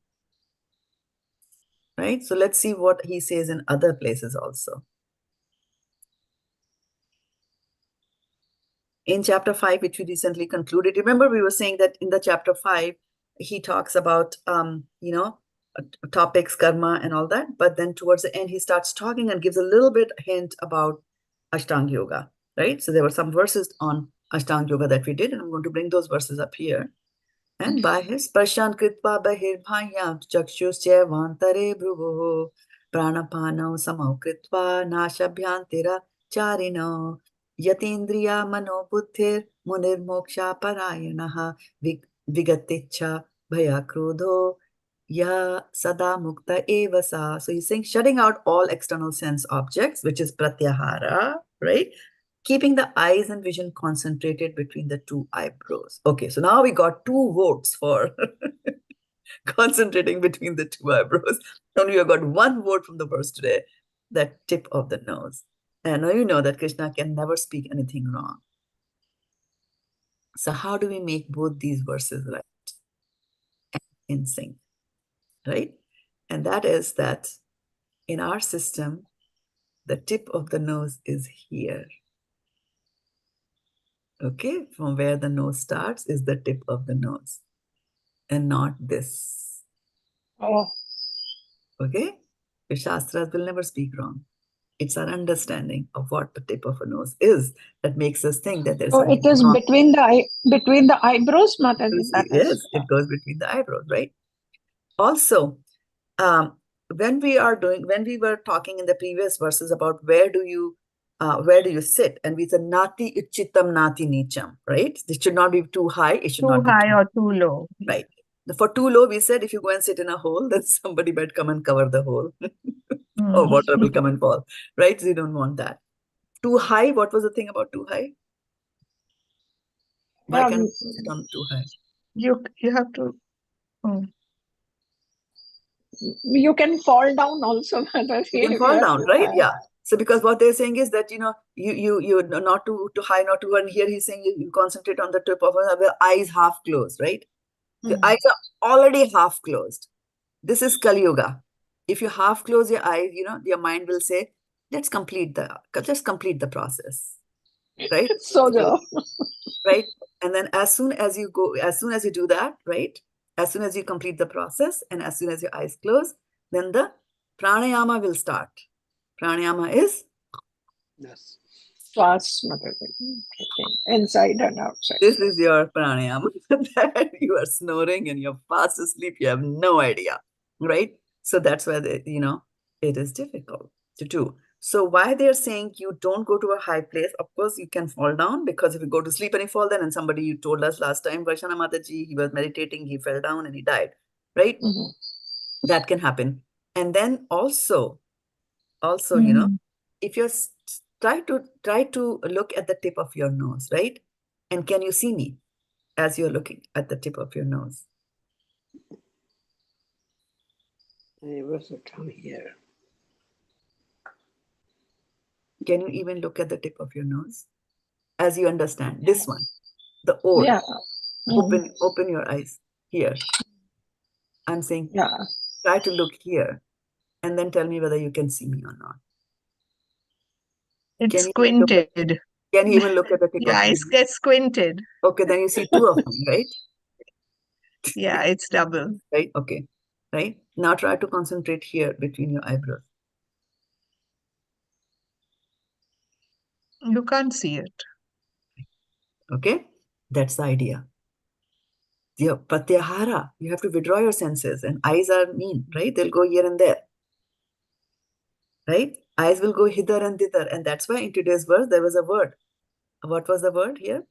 Right? So let's see what he says in other places also. In chapter 5, which we recently concluded, remember we were saying that in the chapter 5, he talks about, topics, karma and all that. But then towards the end, he starts talking and gives a little bit hint about Ashtanga Yoga, right? So there were some verses on Ashtanga Yoga that we did, and I'm going to bring those verses up here. And by his parshan kritva bahir-bhāyam chakshusya vantare bhruvoh pranapano samau kritva nashabhyantira charino yatindriya mano buddhir munir moksha parayanaha vigata-bhīr bhaya-krodho ya sada mukta eva sa. So he's saying shutting out all external sense objects, which is pratyahara, right? Keeping the eyes and vision concentrated between the two eyebrows. Okay, so now we got 2 votes for concentrating between the 2 eyebrows. Only we have got 1 vote from the verse today, that tip of the nose. And now you know that Krishna can never speak anything wrong. So how do we make both these verses right and in sync, right? And that is that in our system, the tip of the nose is here. Okay, from where the nose starts is the tip of the nose and not this. Oh, Okay, the Shastras will never speak wrong. It's our understanding of what the tip of a nose is that makes us think that there's oh, something it is wrong. between the eyebrows, Mataji. Yes, it goes between the eyebrows, right? Also, when we were talking in the previous verses about where do you sit, and we said nati uchchitam nati nicham, right? It should not be too high, it should not Too be high or too low. right. For too low, we said if you go and sit in a hole, then somebody might come and cover the hole. Or water will come and fall, right? So you don't want that. Too high, what was the thing about too high? Why can't you sit on too high? You have to. You can fall down also, Mataji. You can fall down, right? Yeah. So because what they're saying is that, you not too high, not too, and here he's saying you concentrate on the tip of the eyes half closed, right? The eyes are already half closed. This is Kali Yuga. If you half close your eyes, your mind will say, let's complete the process, right? So right? And then as soon as you do that, right? As soon as you complete the process and as soon as your eyes close, then the pranayama will start. Pranayama is? Yes. Swas, inside and outside. This is your pranayama. That you are snoring and you're fast asleep. You have no idea, right? So that's why it is difficult to do. So why they're saying you don't go to a high place, of course you can fall down, because if you go to sleep and you fall down, and somebody, you told us last time, Varshana Mataji, he was meditating, he fell down and he died, right? That can happen. And then also, if you're try to look at the tip of your nose, right? And can you see me as you're looking at the tip of your nose? I was come here. Can you even look at the tip of your nose? As you understand, this one, the O. Yeah. Open your eyes here. I'm saying, try to look here and then tell me whether you can see me or not. It's squinted. Can you even look at the tip of your nose? Eyes get squinted. Okay, then you see 2 of them, right? Yeah, it's double. Right, okay. Right? Now try to concentrate here between your eyebrows. You can't see it. Okay? That's the idea. Your pratyahara, you have to withdraw your senses, and eyes are mean, right? They'll go here and there. Right? Eyes will go hither and thither. And that's why in today's verse, there was a word. What was the word here?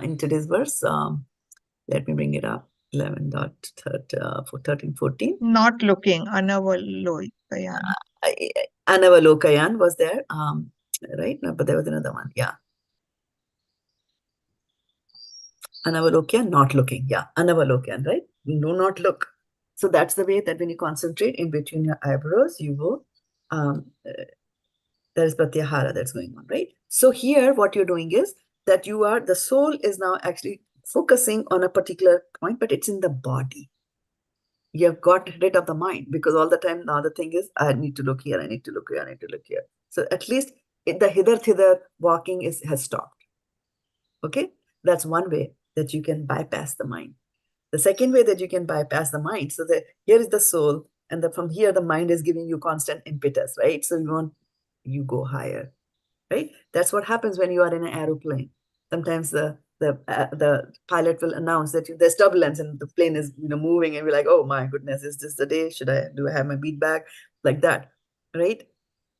In today's verse, let me bring it up. 11.13, 14. Not looking, anavalokayan. Cānavalokayan was there, right? No, but there was another one, yeah. Anavalokayan, not looking, yeah. Anavalokayan, right? Do not look. So that's the way that when you concentrate in between your eyebrows, you will, there is pratyahara that's going on, right? So here, what you're doing is that the soul is now actually focusing on a particular point, but it's in the body. You have got rid of the mind, because all the time now the thing is, I need to look here, I need to look here, I need to look here. So at least the hither-thither walking has stopped. Okay? That's one way that you can bypass the mind. The second way that you can bypass the mind, so that here is the soul, and from here the mind is giving you constant impetus, right? So you go higher, right? That's what happens when you are in an aeroplane. Sometimes the pilot will announce that there's turbulence and the plane is moving, and we're like, oh my goodness, is this the day? Do I have my bead bag? Like that, right?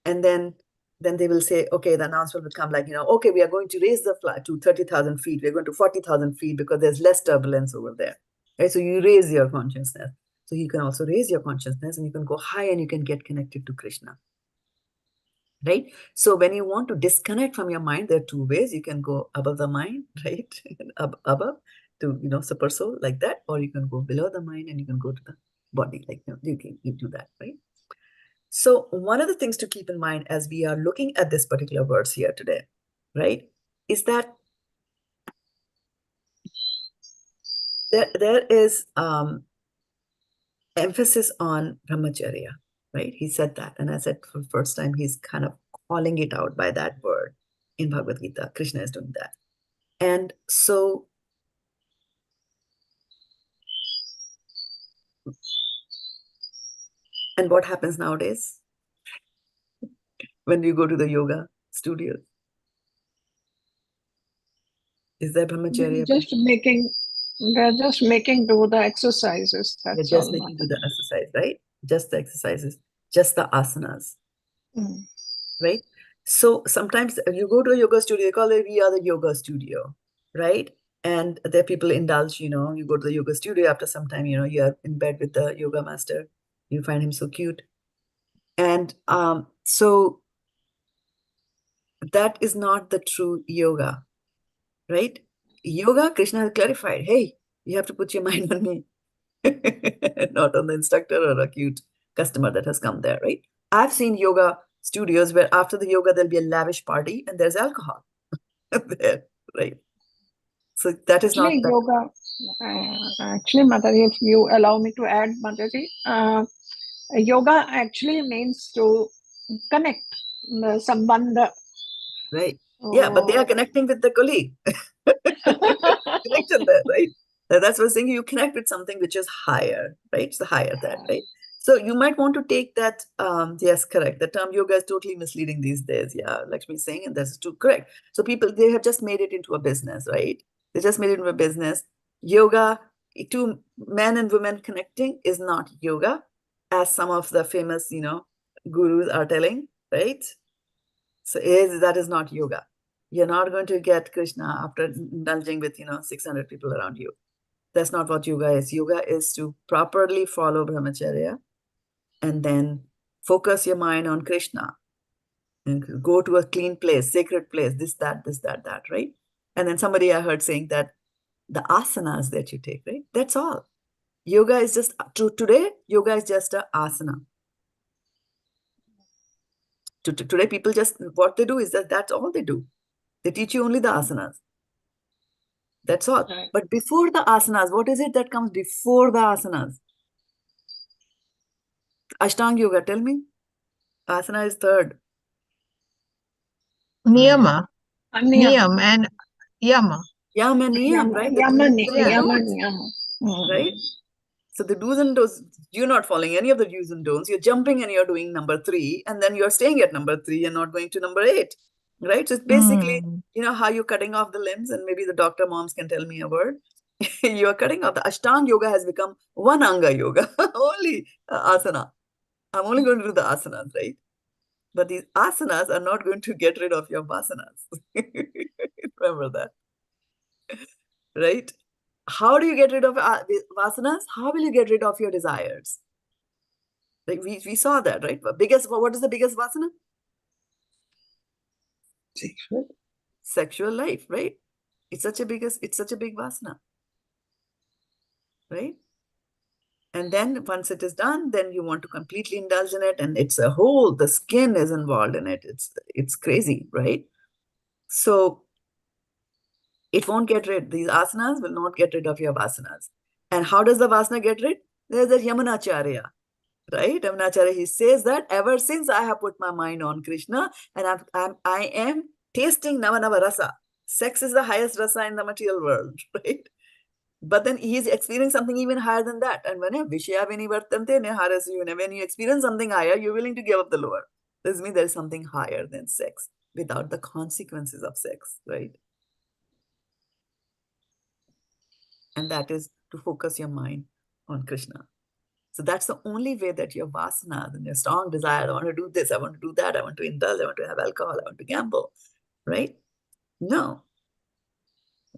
And then they will say, okay, the announcement will come like, okay, we are going to raise the flight to 30,000 feet. We're going to 40,000 feet because there's less turbulence over there. Right? So you raise your consciousness. So you can also raise your consciousness and you can go high and you can get connected to Krishna. Right? So when you want to disconnect from your mind, there are two ways. You can go above the mind, right? Above to, super soul like that, or you can go below the mind and you can go to the body. Like, you do that, right? So one of the things to keep in mind as we are looking at this particular verse here today, right, is that there is emphasis on brahmacārya, right? He said that. And I said for the first time, he's kind of calling it out by that word in Bhagavad Gita. Krishna is doing that. And so and what happens nowadays when you go to the yoga studios? Is there brahmacārya? They're just making do the exercises. That's They're just all. making do the exercise, right? Just the exercises, just the asanas, right? So sometimes you go to a yoga studio, they call it, we are the yoga studio, right? And there people indulge, you go to the yoga studio, after some time, you're in bed with the yoga master, you find him so cute. And so that is not the true yoga, right? Yoga, Krishna has clarified, hey, you have to put your mind on me, not on the instructor or a cute customer that has come there, right? I've seen yoga studios where after the yoga, there'll be a lavish party and there's alcohol there, right? So that is actually, not yoga. Actually, Mataji, if you allow me to add, Mataji, yoga actually means to connect, the sambandha. right. Yeah, but they are connecting with the colleague. Connection there, right? That's what I'm saying. You connect with something which is higher, right? It's the higher that, right? So you might want to take that, yes, correct. The term yoga is totally misleading these days. Yeah, Lakshmi is saying, and that's too correct. So people, they have just made it into a business, right? They just made it into a business. Yoga, two men and women connecting is not yoga, as some of the famous, gurus are telling, right? So that is not yoga. You're not going to get Krishna after indulging with, 600 people around you. That's not what yoga is. Yoga is to properly follow brahmacārya and then focus your mind on Krishna and go to a clean place, sacred place, this, that, right? And then somebody I heard saying that the asanas that you take, right? That's all. Yoga is just, today, yoga is just an asana. Today, people just, what they do is that's all they do. They teach you only the asanas. That's all. Right. But before the asanas, what is it that comes before the asanas? Ashtanga yoga, tell me. Asana is third. Niyama. Niyam And yama. Yam and niyam, right? Right? So the do's and don'ts, you're not following any of the do's and don'ts. You're jumping and you're doing number 3, and then you're staying at number 3 and not going to number 8. Right? So it's basically, how you're cutting off the limbs, and maybe the doctor moms can tell me a word. You're cutting off. The Ashtanga yoga has become one anga yoga, only asana. I'm only going to do the asanas, right? But these asanas are not going to get rid of your vasanas. Remember that. Right? How do you get rid of vasanas? How will you get rid of your desires? Like we saw that, right? What is the biggest vasana? Sexual. Sexual life, right? It's such a big vasana, right? And then once it is done, then you want to completely indulge in it, and it's a whole, the skin is involved in it. It's crazy, right? So it won't get rid. These asanas will not get rid of your vasanas. And how does the vasana get rid? There's a Yamunacharya, right? Yamunacharya, he says that ever since I have put my mind on Krishna, and I am tasting Navanava rasa. Sex is the highest rasa in the material world, right? But then he's experiencing something even higher than that. And when you experience something higher, you're willing to give up the lower. This means there's something higher than sex without the consequences of sex, right? And that is to focus your mind on Krishna. So that's the only way that your vasanas and your strong desire, I want to do this, I want to do that, I want to indulge, I want to have alcohol, I want to gamble, right? No.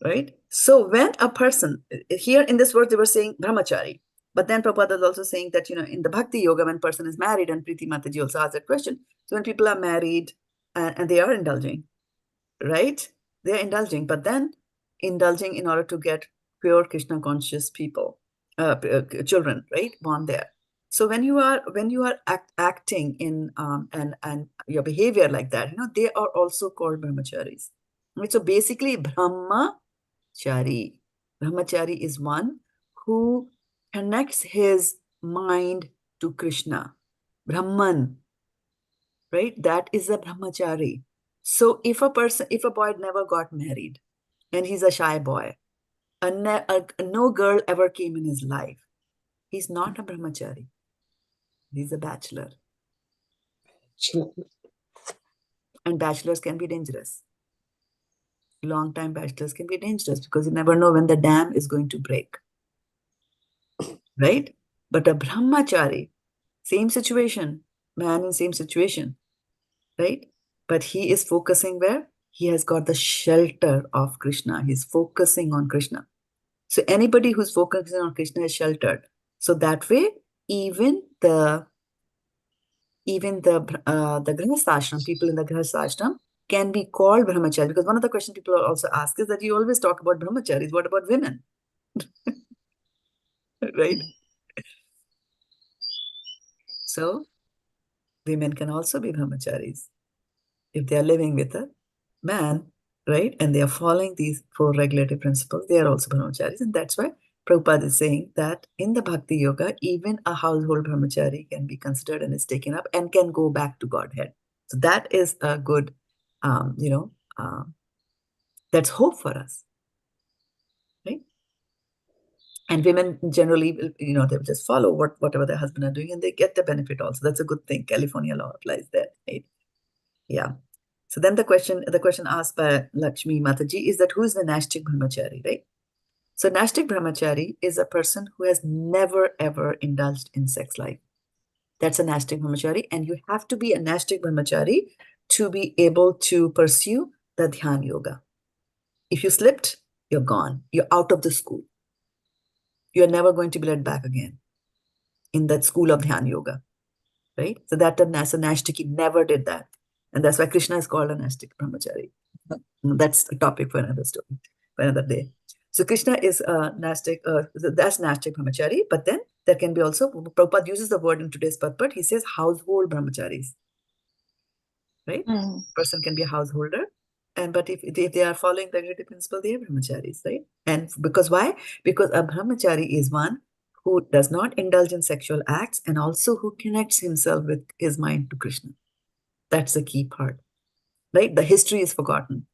Right? So when a person, here in this verse, they were saying brahmachari, but then Prabhupada is also saying that, in the bhakti yoga, when person is married, and Preeti Mataji also asked that question. So when people are married and they are indulging, right? They are indulging, but then indulging in order to get pure Krishna conscious people, children, right? Born there. So when you are acting in and your behavior like that, they are also called brahmacharis. Right? So basically, Brahmachari is one who connects his mind to Krishna. Brahman, right? That is a brahmachari. So if a boy never got married and he's a shy boy, no girl ever came in his life, he's not a brahmachari. He's a bachelor. And bachelors can be dangerous. Long-time bachelors can be dangerous because you never know when the dam is going to break. Right? But a brahmachari, same situation, man in same situation, right? But he is focusing where? He has got the shelter of Krishna. He's focusing on Krishna. So anybody who's focusing on Krishna is sheltered. So that way, even the grihastha people in the grihastha can be called brahmachari, because one of the questions people also ask is that you always talk about brahmacharis. What about women? Right? So women can also be brahmacharis if they are living with a man, right? And they are following these 4 regulative principles. They are also brahmacharis, and that's why Prabhupada is saying that in the bhakti yoga, even a household brahmachari can be considered and is taken up and can go back to Godhead. So that is a good, that's hope for us, right? And women generally will, they will just follow whatever their husband are doing, and they get the benefit also. That's a good thing. California law applies there, right? Yeah. So then the question asked by Lakshmi Mataji is that who is the Nashtik Brahmachari, right? So Nashtik Brahmachari is a person who has never ever indulged in sex life. That's a Nashtik Brahmachari, and you have to be a Nashtik Brahmachari to be able to pursue the Dhyan Yoga. If you slipped, you're gone. You're out of the school. You're never going to be led back again in that school of Dhyan Yoga, right? So that the Nashtiki never did that. And that's why Krishna is called a Nashtik Brahmachari. That's a topic for another story, for another day. So Krishna is Nashtik, that's Nashtik Brahmachari, but then there can be also, Prabhupada uses the word in today's Patpat, he says household brahmacharis, right? Person can be a householder, but if they are following the regulative principle, they are brahmacharis, right? And because why? Because a brahmachari is one who does not indulge in sexual acts and also who connects himself with his mind to Krishna. That's the key part, right? The history is forgotten.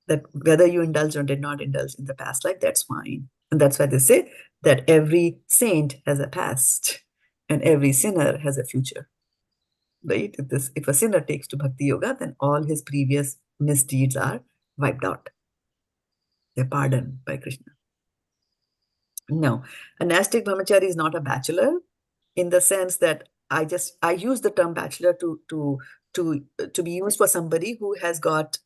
That whether you indulge or did not indulge in the past life, that's fine. And that's why they say that every saint has a past and every sinner has a future, right? If a sinner takes to bhakti yoga, then all his previous misdeeds are wiped out. They're pardoned by Krishna. No, a Nastic brahmachari is not a bachelor in the sense that I use the term bachelor to be used for somebody who has got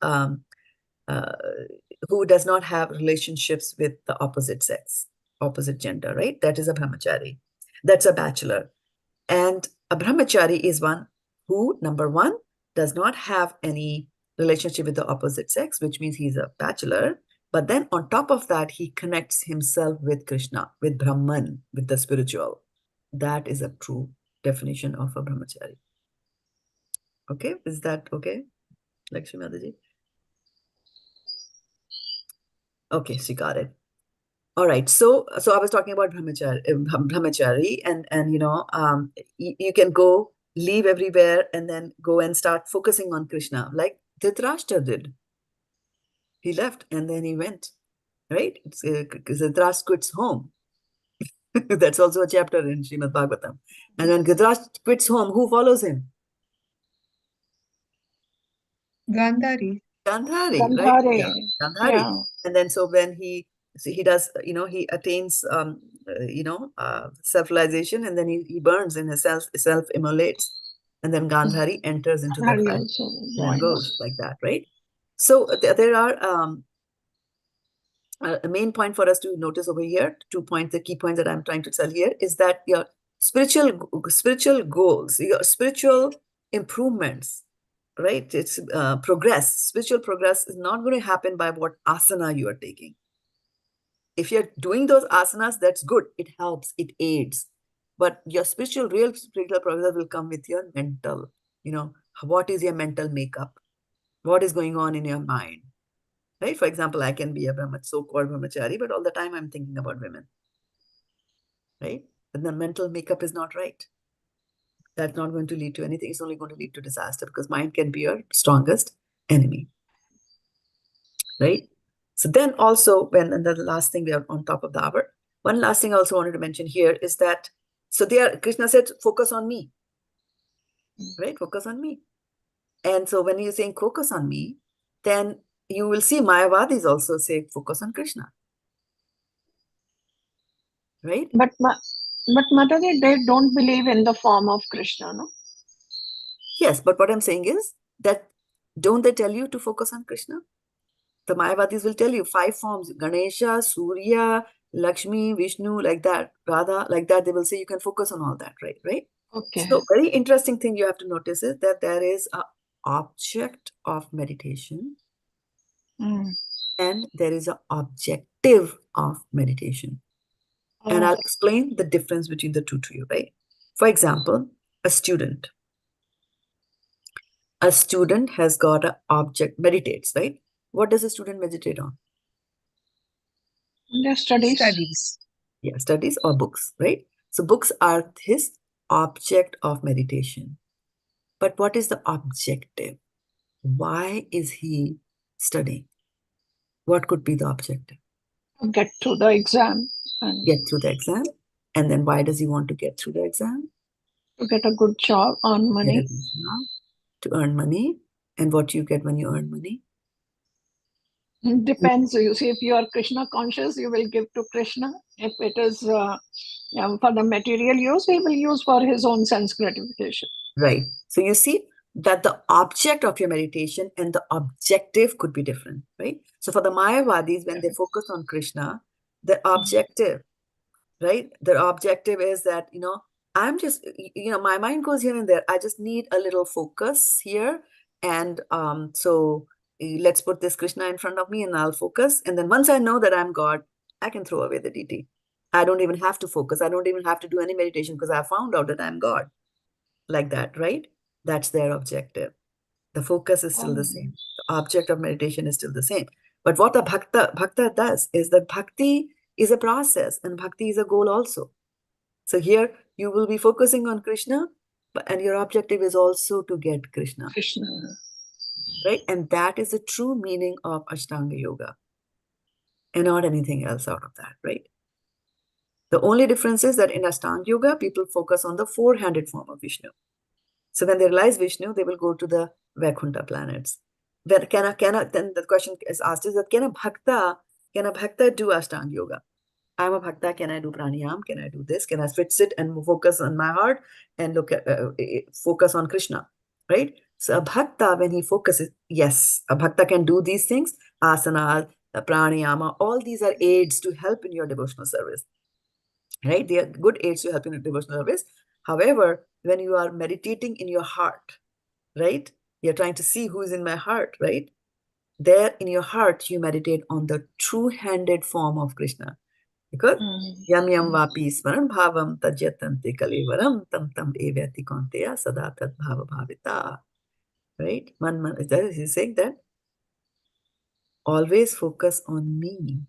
who does not have relationships with the opposite sex, opposite gender, right? That is a brahmachari. That's a bachelor. And a brahmachari is one who, number one, does not have any relationship with the opposite sex, which means he's a bachelor. But then on top of that, he connects himself with Krishna, with Brahman, with the spiritual. That is a true definition of a brahmachari. Okay, is that okay, Lakshmi Mataji? Okay, she got it. All right, so I was talking about brahmachari, and you can go leave everywhere and then go and start focusing on Krishna, like Dhritarashtra did. He left and then he went, right? Dhritarashtra quits home. That's also a chapter in Srimad Bhagavatam. And when Dhritarashtra quits home, who follows him? Gandhari. Gandhari, right? Gandhari. Yeah, Gandhari. Yeah. And then so when he does, he attains, self-realization, and then he burns in his self-immolates. And then Gandhari enters into the Gandhari fire also and joins. goes like that, right? So there are a main point for us to notice over here, 2 points, the key points that I'm trying to tell here is that your spiritual goals, your spiritual improvements, right? It's progress. Spiritual progress is not going to happen by what asana you are taking. If you're doing those asanas, that's good. It helps, it aids. But your real spiritual progress will come with your mental, what is your mental makeup? What is going on in your mind? Right? For example, I can be a so-called brahmachari, but all the time I'm thinking about women. Right? And the mental makeup is not right. That's not going to lead to anything. It's only going to lead to disaster, because mind can be your strongest enemy. Right? So then also, and the last thing, we are on top of the hour. One last thing I also wanted to mention here is that, so Krishna said, focus on me. Right? Focus on me. And so when you're saying focus on me, then you will see Mayavadis also say focus on Krishna. Right? But Mataji, they don't believe in the form of Krishna, no? Yes, but what I'm saying is that don't they tell you to focus on Krishna? The Mayavadis will tell you 5 forms: Ganesha, Surya, Lakshmi, Vishnu, like that, Radha, like that. They will say you can focus on all that, right? Okay. So very interesting thing you have to notice is that there is an object of meditation and there is an objective of meditation. And I'll explain the difference between the two to you, right? For example, a student has got an object, meditates, right? What does a student meditate on? Their studies. Yeah, studies or books, right? So books are his object of meditation. But what is the objective? Why is he studying? What could be the objective? Get through the exam. Get through the exam. And then why does he want to get through the exam? To get a good job, earn money. Get a good job, to earn money. And what do you get when you earn money? It depends. You see, if you are Krishna conscious, you will give to Krishna. If it is for the material use, he will use for his own sense gratification. Right. So you see that the object of your meditation and the objective could be different, right? So for the Mayavadis, when they focus on Krishna, the objective, right? Their objective is that, I'm just, my mind goes here and there. I just need a little focus here. And so let's put this Krishna in front of me and I'll focus. And then once I know that I'm God, I can throw away the deity. I don't even have to focus. I don't even have to do any meditation because I found out that I'm God. Like that, right? That's their objective. The focus is still the same. The object of meditation is still the same. But what the bhakta does is that bhakti is a process and bhakti is a goal also. So here you will be focusing on Krishna, and your objective is also to get Krishna. Right? And that is the true meaning of Ashtanga Yoga and not anything else out of that, right? The only difference is that in Ashtanga Yoga, people focus on the 4-handed form of Vishnu. So when they realize Vishnu, they will go to the Vaikuntha planets. Then the question is asked is that can a bhakta do Ashtanga Yoga? I'm a bhakta, can I do pranayam? Can I do this? Can I sit and focus on my heart and focus on Krishna, right? So a bhakta, when he focuses, yes, a bhakta can do these things, asana, the pranayama, all these are aids to help in your devotional service, right? They are good aids to help in your devotional service. However, when you are meditating in your heart, right? You're trying to see who is in my heart, right? There in your heart, you meditate on the true-handed form of Krishna. Because yam yam vapi smaran bhavam tajyatante kalevaram tam tam evyati konteya sada tad bhava bhavita. Right? He's saying that always focus on me.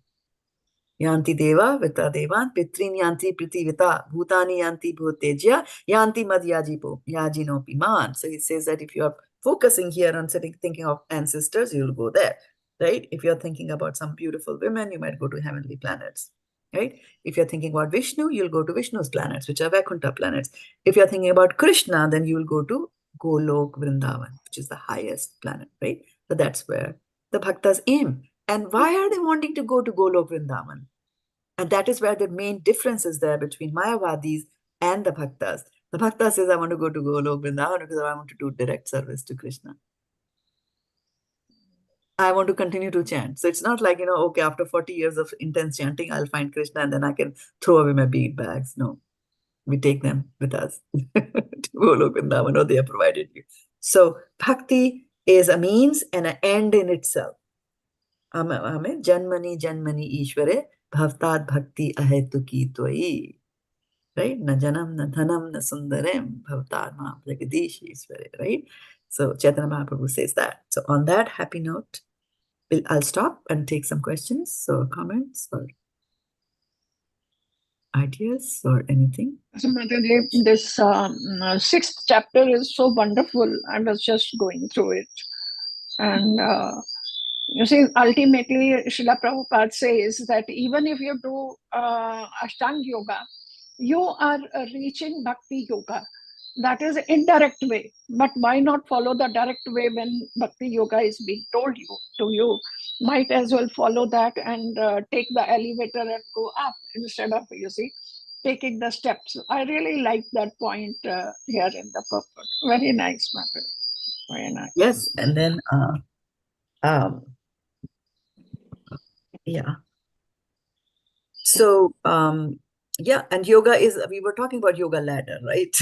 Yanti deva vita devan pitrin yanti priti vita bhutani yanti bhutejya yanti yajino piman. So he says that if you are focusing here on thinking of ancestors, you'll go there. Right? If you're thinking about some beautiful women, you might go to heavenly planets. Right? If you're thinking about Vishnu, you'll go to Vishnu's planets, which are Vaikuntha planets. If you're thinking about Krishna, then you will go to Golok Vrindavan, which is the highest planet, right? So that's where the bhaktas aim. And why are they wanting to go to Golok Vrindavan? And that is where the main difference is there between Mayavadis and the bhaktas. The bhakta says, I want to go to Golok Vrindavan because I want to do direct service to Krishna. I want to continue to chant. So it's not like, okay, after 40 years of intense chanting, I'll find Krishna and then I can throw away my bead bags. No, we take them with us to Golok Vrindavan, or they are provided you. So bhakti is a means and an end in itself. Amen. Janmani janmani ishvare bhavtad bhakti ahetuki tvai. Right? Na janam na dhanam na sundarem bhavtad ma jagadish ishvare. Right? So Chaitanya Mahaprabhu says that. So on that happy note, I'll stop and take some questions or comments or ideas or anything. So, Mataji, this sixth chapter is so wonderful. I was just going through it. And you see, ultimately, Srila Prabhupada says that even if you do Ashtanga Yoga, you are reaching Bhakti Yoga. That is an indirect way. But why not follow the direct way when Bhakti Yoga is being told to you? Might as well follow that and take the elevator and go up instead of, taking the steps. I really like that point here in the purport. Very nice, Mataji. Very nice. Yes, and then yeah. So yeah, and yoga is, we were talking about yoga ladder, right?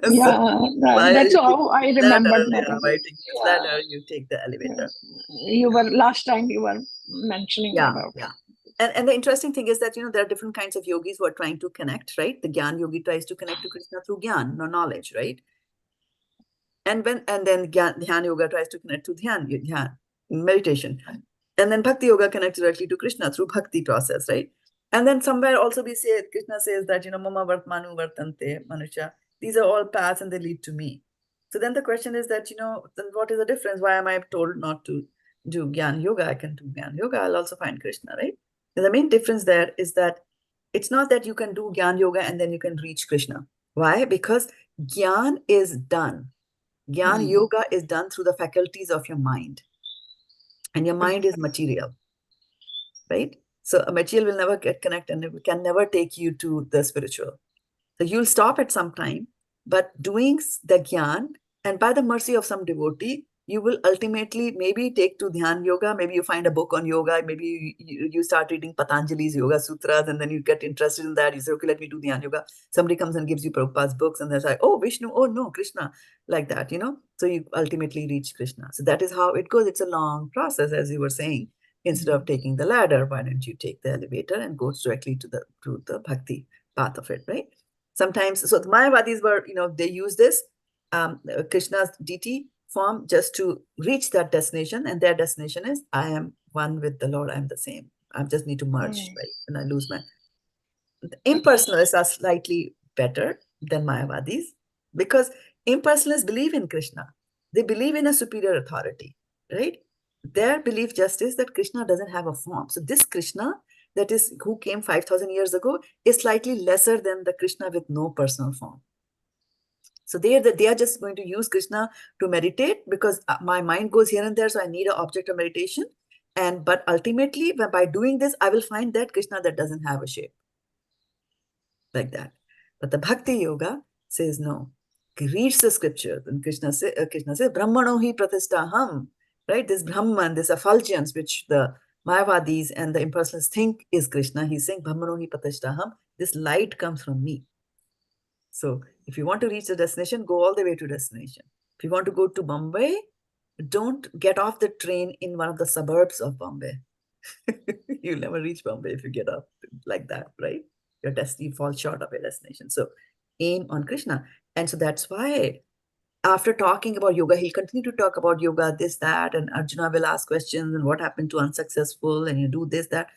Yeah, that's how I remembered. Right, ladder, you take the elevator. Yes. Last time you were mentioning about it. And the interesting thing is that, there are different kinds of yogis who are trying to connect, right? The Gyan yogi tries to connect to Krishna through Gyan, no knowledge, right? And then Dhyan yoga tries to connect to Dhyan, meditation. And then Bhakti yoga connects directly to Krishna through Bhakti process, right? And then somewhere also Krishna says that, Mama Vartmanu Vartante Manusha. These are all paths and they lead to me. So then the question is that, then what is the difference? Why am I told not to do Gyan yoga? I can do Gyan yoga. I'll also find Krishna, right? And the main difference there is that it's not that you can do Gyan yoga and then you can reach Krishna. Why? Because Gyan is done. Gyan yoga is done through the faculties of your mind. And your mind is material, right? So a material will never get connected and it can never take you to the spiritual. So you'll stop at some time, but doing the Gyan, and by the mercy of some devotee, you will ultimately maybe take to Dhyan yoga. Maybe you find a book on yoga. Maybe you start reading Patanjali's Yoga Sutras and then you get interested in that. You say, okay, let me do Dhyan yoga. Somebody comes and gives you Prabhupada's books and they're like, oh, Vishnu, oh no, Krishna, like that, So you ultimately reach Krishna. So that is how it goes. It's a long process, as you were saying. Instead of taking the ladder, why don't you take the elevator and go directly to the bhakti path of it, right? Sometimes, so the Mayavadis were, they use this Krishna's deity form just to reach that destination, and their destination is, I am one with the Lord, I am the same. I just need to merge, right? And I lose my... The impersonalists are slightly better than Mayavadis because impersonalists believe in Krishna. They believe in a superior authority, right? Their belief just is that Krishna doesn't have a form. So this Krishna, that is who came 5,000 years ago, is slightly lesser than the Krishna with no personal form. So they are just going to use Krishna to meditate because my mind goes here and there, so I need an object of meditation. But ultimately, by doing this, I will find that Krishna that doesn't have a shape. Like that. But the Bhakti Yoga says no. He reads the scripture. And Krishna says, Brahmano hi pratistaham. Right? This Brahman, this effulgence which the Mayavadis and the impersonalists think is Krishna. He's saying, Brahmanohi patashtaham, this light comes from me. So if you want to reach the destination, go all the way to destination. If you want to go to Bombay, don't get off the train in one of the suburbs of Bombay. You'll never reach Bombay if you get up like that, right? Your destiny falls short of your destination. So aim on Krishna. And so that's why after talking about yoga, he'll continue to talk about yoga, this, that, and Arjuna will ask questions and what happened to unsuccessful, and you do this, that.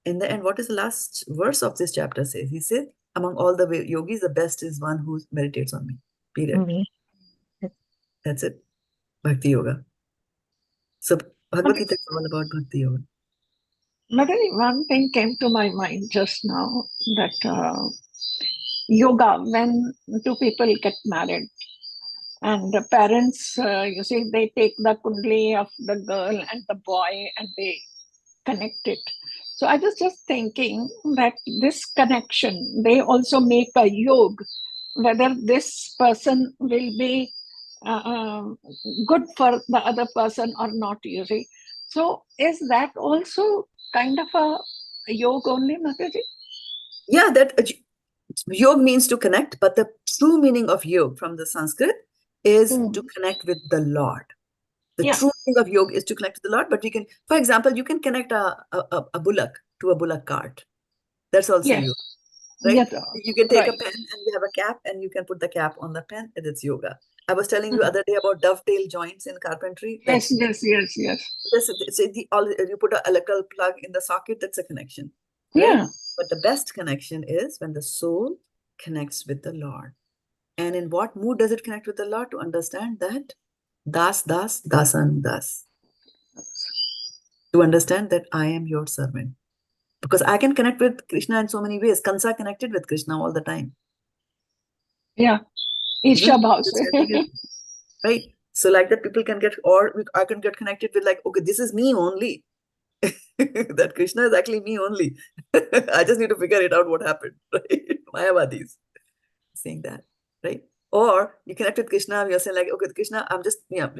In the end, what is the last verse of this chapter says? He said, among all the yogis, the best is one who meditates on me. Period. That's it. Bhakti yoga. So Bhagavad Gita is all about Bhakti yoga. Madhuri, one thing came to my mind just now, that yoga, when two people get married and the parents, you see, they take the kundli of the girl and the boy and they connect it. So I was just thinking that this connection, they also make a yoga, whether this person will be good for the other person or not, you see. So is that also kind of a yoga only, Mataji? Yeah, that yoga means to connect, but the true meaning of yoga from the Sanskrit is to connect with the Lord. The true meaning of yoga is to connect with the Lord, but you can, for example, you can connect a bullock to a bullock cart. That's also yoga, right? Yes, you can take a pen and you have a cap and you can put the cap on the pen and it's yoga. I was telling you other day about dovetail joints in carpentry. Yes. So you put an electrical plug in the socket, that's a connection. Right? Yeah. But the best connection is when the soul connects with the Lord. And in what mood does it connect with the Lord? To understand that das, dasan, das. To understand that I am your servant. Because I can connect with Krishna in so many ways. Kansa connected with Krishna all the time. Yeah. Isha bhav. Right? So like that people can get, or I can get connected with like, okay, this is me only. That Krishna is actually me only. I just need to figure it out what happened, right? Mayavadis saying that, right? Or you connect with Krishna, you're saying like, okay, Krishna, I'm just,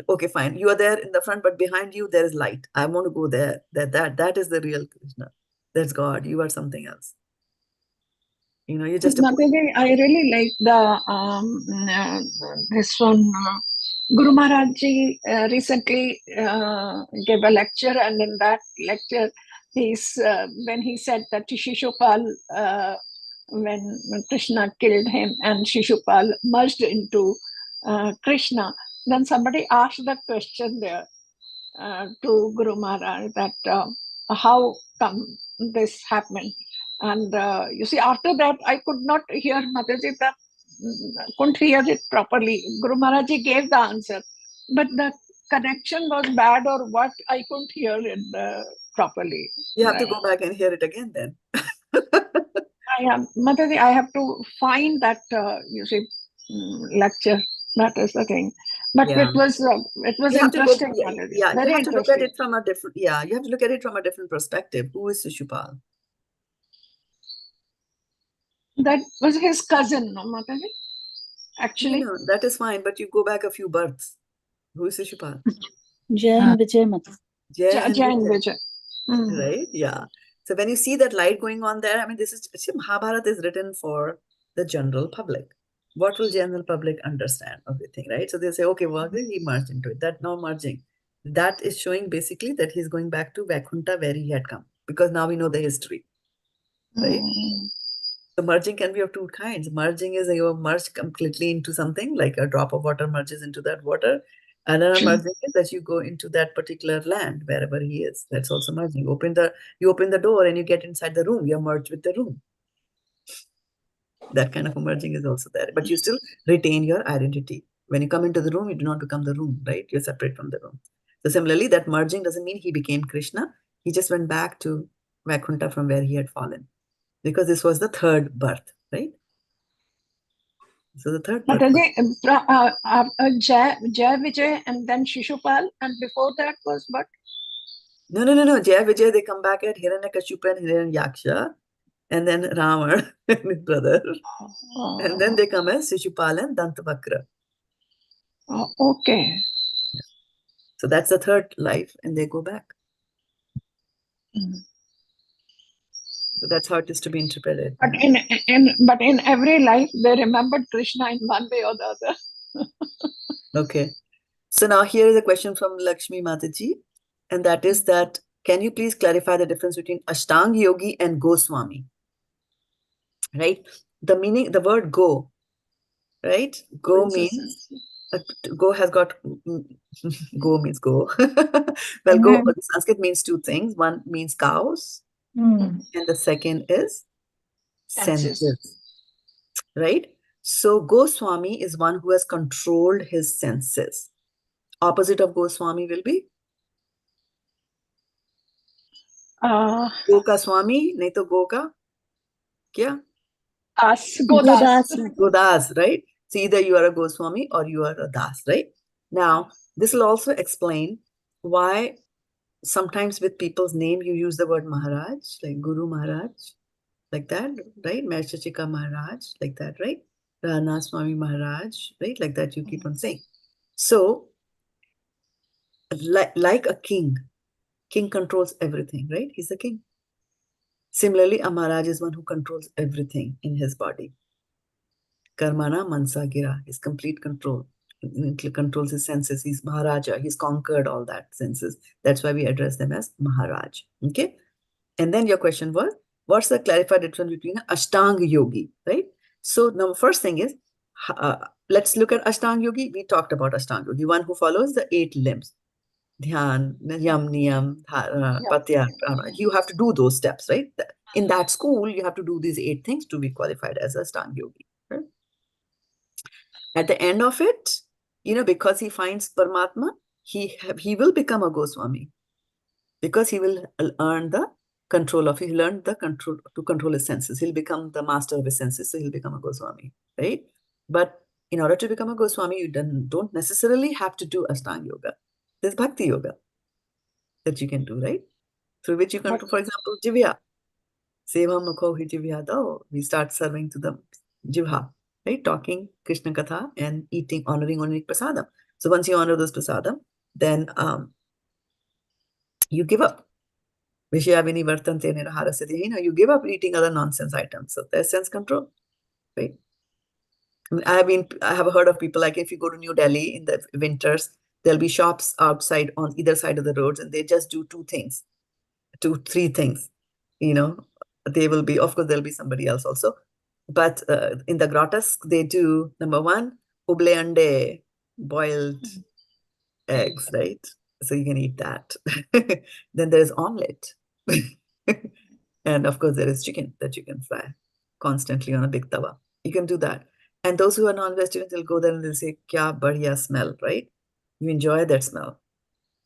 okay, fine. You are there in the front, but behind you, there is light. I want to go there. That is the real Krishna. That's God. You are something else. You just... I really like the this one. Guru Maharaj Ji recently gave a lecture, and in that lecture, when he said that Shishupal, when Krishna killed him and Shishupal merged into Krishna, then somebody asked the question there to Guru Maharaj that how come this happened. And you see, after that, I could not hear Mataji, couldn't hear it properly. Guru Maharaji gave the answer, but the connection was bad or what, I couldn't hear it properly. You have to go back and hear it again then. Mataji, I have to find that, you see, lecture. That is the thing. But it was interesting. You have to look at it from a different, you have to look at it from a different perspective. Who is Shishupal? That was his cousin, no, Mataji? Actually. No, that is fine, but you go back a few births. Who is Shishupal? Jai and Vijay, Mataji. Jai and Vijay. Right? Yeah. So when you see that light going on there, I mean, Mahabharata is written for the general public. What will general public understand of everything, right? So they say, okay, well, he merged into it. That now merging. That is showing basically that he's going back to Vaikuntha where he had come. Because now we know the history. Right? So merging can be of two kinds. Merging is you merge completely into something, like a drop of water merges into that water. Another merging is that you go into that particular land, wherever he is. That's also merging. You open the door and you get inside the room. You're merged with the room. That kind of a merging is also there. But you still retain your identity. When you come into the room, you do not become the room, right? You're separate from the room. So similarly, that merging doesn't mean he became Krishna. He just went back to Vaikuntha from where he had fallen. Because this was the third birth, right? So the third birth. Jai Vijay and then Shishupal, and before that was what? No. Jai Vijay, they come back at Hiranyakashipu and Hiranyaksha, and then Ravana and his brother. And then they come as Shishupal and Dantavakra. Okay. So that's the third life, and they go back. So that's how it is to be interpreted. But in every life, they remembered Krishna in one way or the other. Okay. So now here is a question from Lakshmi Mataji, and that is that, can you please clarify the difference between Ashtanga Yogi and Goswami? Right? The meaning, the word go, right? Go means, go has got, go means go. Well, go, in Sanskrit means two things. One means cows, and the second is senses, right? So Goswami is one who has controlled his senses. Opposite of Goswami will be? Goka Swami, nahi to Goka? Kya? Godas. Godas, right? So either you are a Goswami or you are a Das, right? Now, this will also explain why sometimes with people's name you use the word Maharaj, like Guru Maharaj, like that, right? Maheshachika Maharaj, like that, right? Rana Swami Maharaj, right? Like that you keep on saying. So, like a king controls everything, right? He's the king. Similarly, a Maharaj is one who controls everything in his body. Karmana Mansa Gira, his complete control. He controls his senses. He's Maharaja. He's conquered all that senses. That's why we address them as Maharaj. Okay? And then your question was, what's the clarified difference between Ashtanga Yogi, right? So now first thing is, let's look at Ashtanga Yogi. We talked about Ashtanga Yogi, one who follows the 8 limbs. Dhyan, Yam, Niyam, Patya. You have to do those steps, right? In that school, you have to do these 8 things to be qualified as a Ashtanga Yogi. Right? At the end of it, because he finds Paramatma, he will become a Goswami, because he will earn the control of, he learned the control to control his senses. He'll become the master of his senses, so he'll become a Goswami, right? But in order to become a Goswami, you don't necessarily have to do Ashtanga Yoga. There's Bhakti Yoga that you can do, right? Through which you can do, for example, Jivya. Seva mukho hi jivya do. We start serving to the Jivha, right? Talking Krishna Katha and eating, honoring only prasadam. So once you honor those prasadam, then you give up. Vishayavini vartante niraharasyati. You give up eating other nonsense items. So there's sense control, right? I mean, I have heard of people, like if you go to New Delhi in the winters, there'll be shops outside on either side of the roads, and they just do 2 things, 3 things. They will be, of course, there'll be somebody else also. But in the grottas, they do, number 1, uble ande, boiled eggs, right? So you can eat that. Then there's omelette. And of course, there is chicken that you can fry constantly on a big tawa. You can do that. And those who are non-vegetarians, they'll go there and they'll say, kya badhiya smell, right? You enjoy that smell.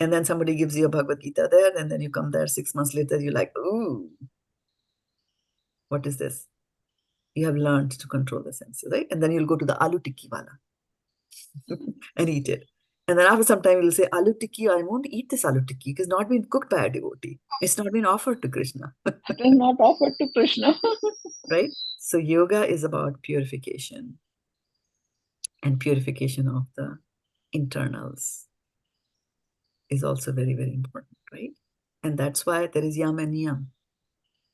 And then somebody gives you a Bhagavad Gita there, and then you come there 6 months later, you're like, ooh, what is this? You have learned to control the senses, right? And then you'll go to the aloo tikki wala and eat it. And then after some time, you'll say, aloo tikki, I won't eat this aloo tikki because it's not been cooked by a devotee. It's not been offered to Krishna. It is not offered to Krishna. Right? So yoga is about purification, and purification of the internals is also very, very important, right? And that's why there is yam and niyam.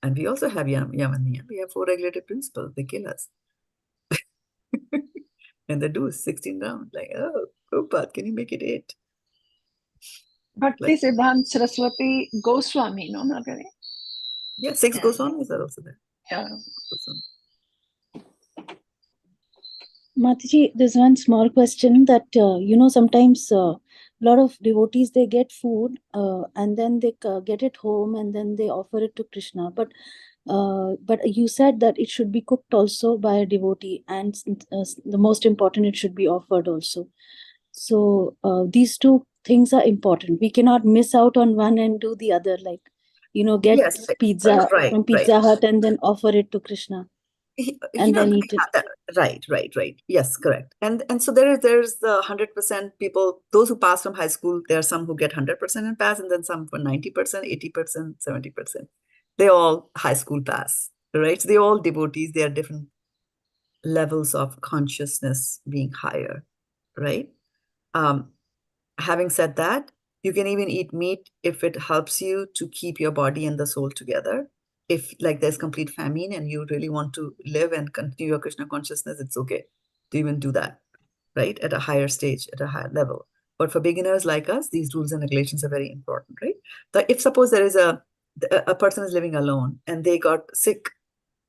And we also have yam and niyam. We have 4 regulative principles. They kill us. And they do 16 rounds. Like, oh, Prabhupada, can you make it 8? Bhakti Siddhanta Saraswati Goswami, no, Nagari? Yeah, 6 Goswamis are also there. Yeah. Mataji, there's one small question that, sometimes a lot of devotees, they get food and then they get it home and then they offer it to Krishna. But you said that it should be cooked also by a devotee, and the most important, it should be offered also. So these 2 things are important. We cannot miss out on one and do the other, like, get pizza from Pizza Hut and then offer it to Krishna. And then eat it. Right. Yes, correct. And so there's the 100% people, those who pass from high school, there are some who get 100% and pass, and then some for 90%, 80%, 70%. They all high school pass, right? So they're all devotees. They are different levels of consciousness being higher, right? Having said that, You can even eat meat if it helps you to keep your body and the soul together. If like there's complete famine and you really want to live and continue your Krishna consciousness, it's okay to even do that, right? At a higher stage, at a higher level. But for beginners like us, these rules and regulations are very important, right? So if suppose there is a person is living alone and they got sick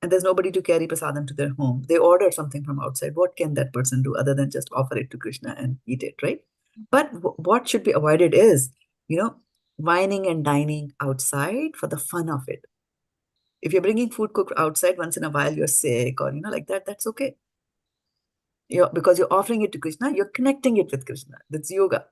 and there's nobody to carry prasadam to their home, they ordered something from outside. What can that person do other than just offer it to Krishna and eat it, right? But what should be avoided is, whining and dining outside for the fun of it. If you're bringing food cooked outside once in a while, you're sick or, like that, that's okay. Because you're offering it to Krishna, you're connecting it with Krishna. That's yoga.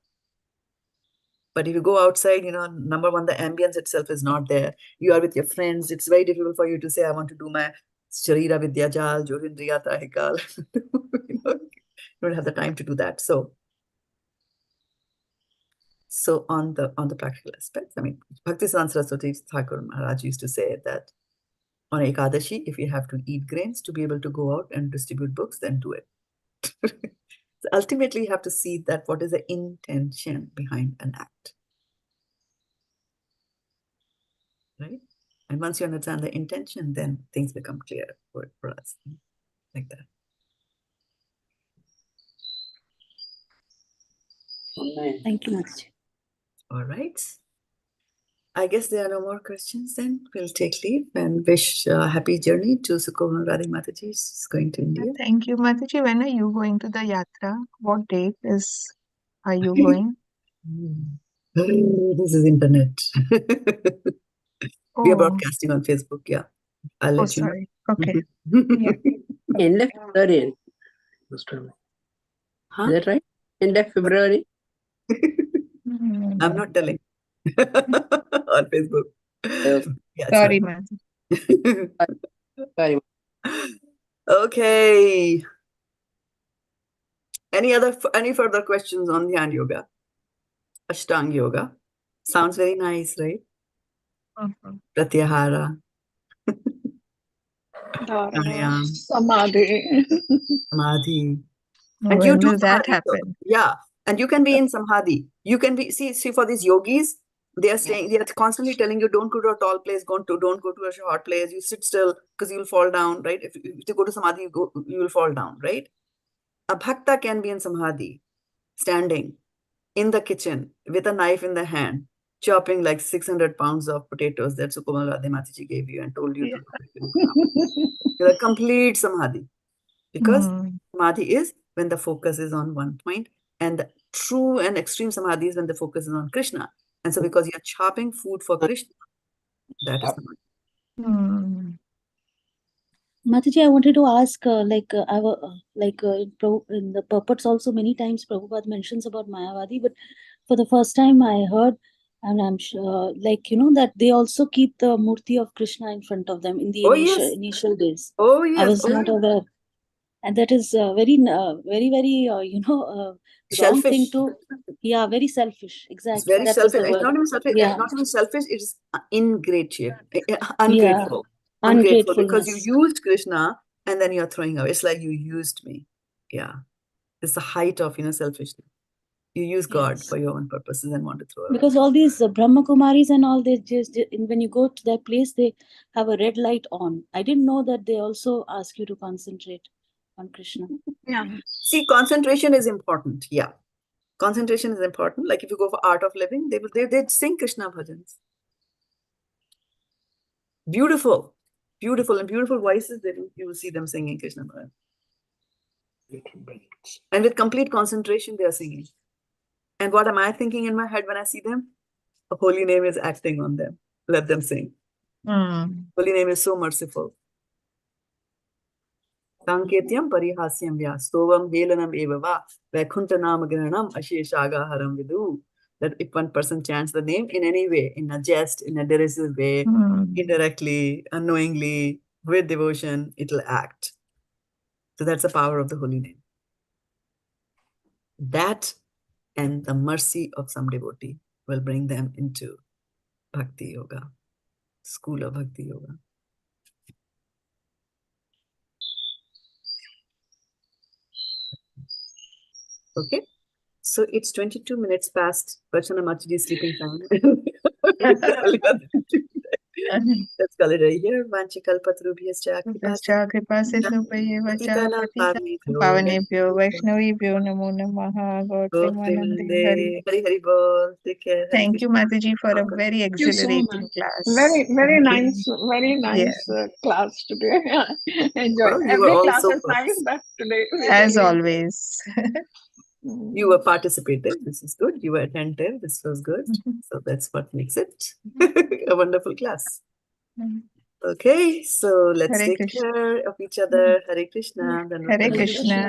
But if you go outside, number one, the ambience itself is not there. You are with your friends. It's very difficult for you to say, I want to do my Sharira Vidya Jal, Jorindriya Trahikal. You don't have the time to do that. So on the practical aspects, I mean, Bhaktisiddhanta Saraswati Thakur Maharaj used to say that on Ekadashi, if you have to eat grains to be able to go out and distribute books, then do it. So ultimately, you have to see that what is the intention behind an act, right? And once you understand the intention, then things become clear for us, like that. Thank you, Mataji. All right. I guess there are no more questions then. We'll take leave and wish a happy journey to Sukhumar Radhe Mataji. She's going to India. Thank you, Mataji. When are you going to the yatra? What date are you going? This is internet. We are Oh, broadcasting on Facebook, yeah. I'll let you know. sorry. Okay. Yeah. End of February. Most probably. Huh? Is that right? End of February. I'm not telling. On Facebook. Yeah, it's Sorry, not. Mataji. Sorry. Okay. Any further questions on Dhyan Yoga? Ashtanga Yoga. Sounds very nice, right? Mhm. Pratyahara, Dharana, pranayam, samadhi. samadhi. And you When do will that samadhi. So, happen? yeah. And you can be in samadhi. You can be, see for these yogis, they are constantly telling you, don't go to a tall place, don't go to a short place, you sit still because you'll fall down, right? If you go to samadhi, you will fall down, right? A bhakta can be in samadhi, standing in the kitchen with a knife in the hand, chopping like 600 pounds of potatoes that Sukhumar Radhe Mataji gave you and told you to do. You're a complete samadhi. Because samadhi is when the focus is on one point, and the true and extreme samadhi is when the focus is on Krishna. And so because you're chopping food for Krishna, that is samadhi. Mataji, I wanted to ask, in the purports also many times Prabhupada mentions about Mayavadi, but for the first time I heard, and I'm sure, that they also keep the murti of Krishna in front of them in the initial days. Oh, yes. I was not aware. And that is very, very, wrong selfish thing to, very selfish. Exactly. It's very that selfish. was the It's word. not even selfish. Yeah. It's not even selfish. It is ungrateful. Yeah. Ungrateful because you Ungratefulness. used Krishna and then you're throwing away. It's like you used me. Yeah. It's the height of, selfishness. You use God for your own purposes and want to throw away. Because all these Brahma Kumaris and all, they just, when you go to that place, they have a red light on. I didn't know that they also ask you to concentrate on Krishna. Yeah. See, concentration is important. Yeah. Concentration is important. Like if you go for art of living, they'd sing Krishna bhajans. Beautiful. Beautiful and beautiful voices. You will see them singing Krishna bhajans. And with complete concentration, they are singing. And what am I thinking in my head when I see them? A holy name is acting on them. Let them sing. Holy name is so merciful. Sanketyam parihasyam vya stovam helanam evava vaikuntanam granam asheshagaharam vidu. That if one person chants the name in any way, in a jest, in a derisive way, indirectly, unknowingly, with devotion, it'll act. So that's the power of the holy name. That and the mercy of some devotee will bring them into Bhakti Yoga, school of Bhakti Yoga. Okay, So it's 22 minutes past Prachana Mataji's sleeping time. Let's call it a year. Vanchikalpatarubhyascha Pavanebhyo Vaishnavibhyo Namo Namaha. God Premanande. Hari Hari Bol. Take care. Thank you, Mataji, for a very Thank you so exhilarating much. class. Very nice class today. Enjoyed. Well, you Every were class also is nice, but today As always. you were participative. This is good. You were attentive. This was good. So that's what makes it a wonderful class. Okay, so let's Hare take Krishna. care of each other. Hare Krishna. Hare Krishna.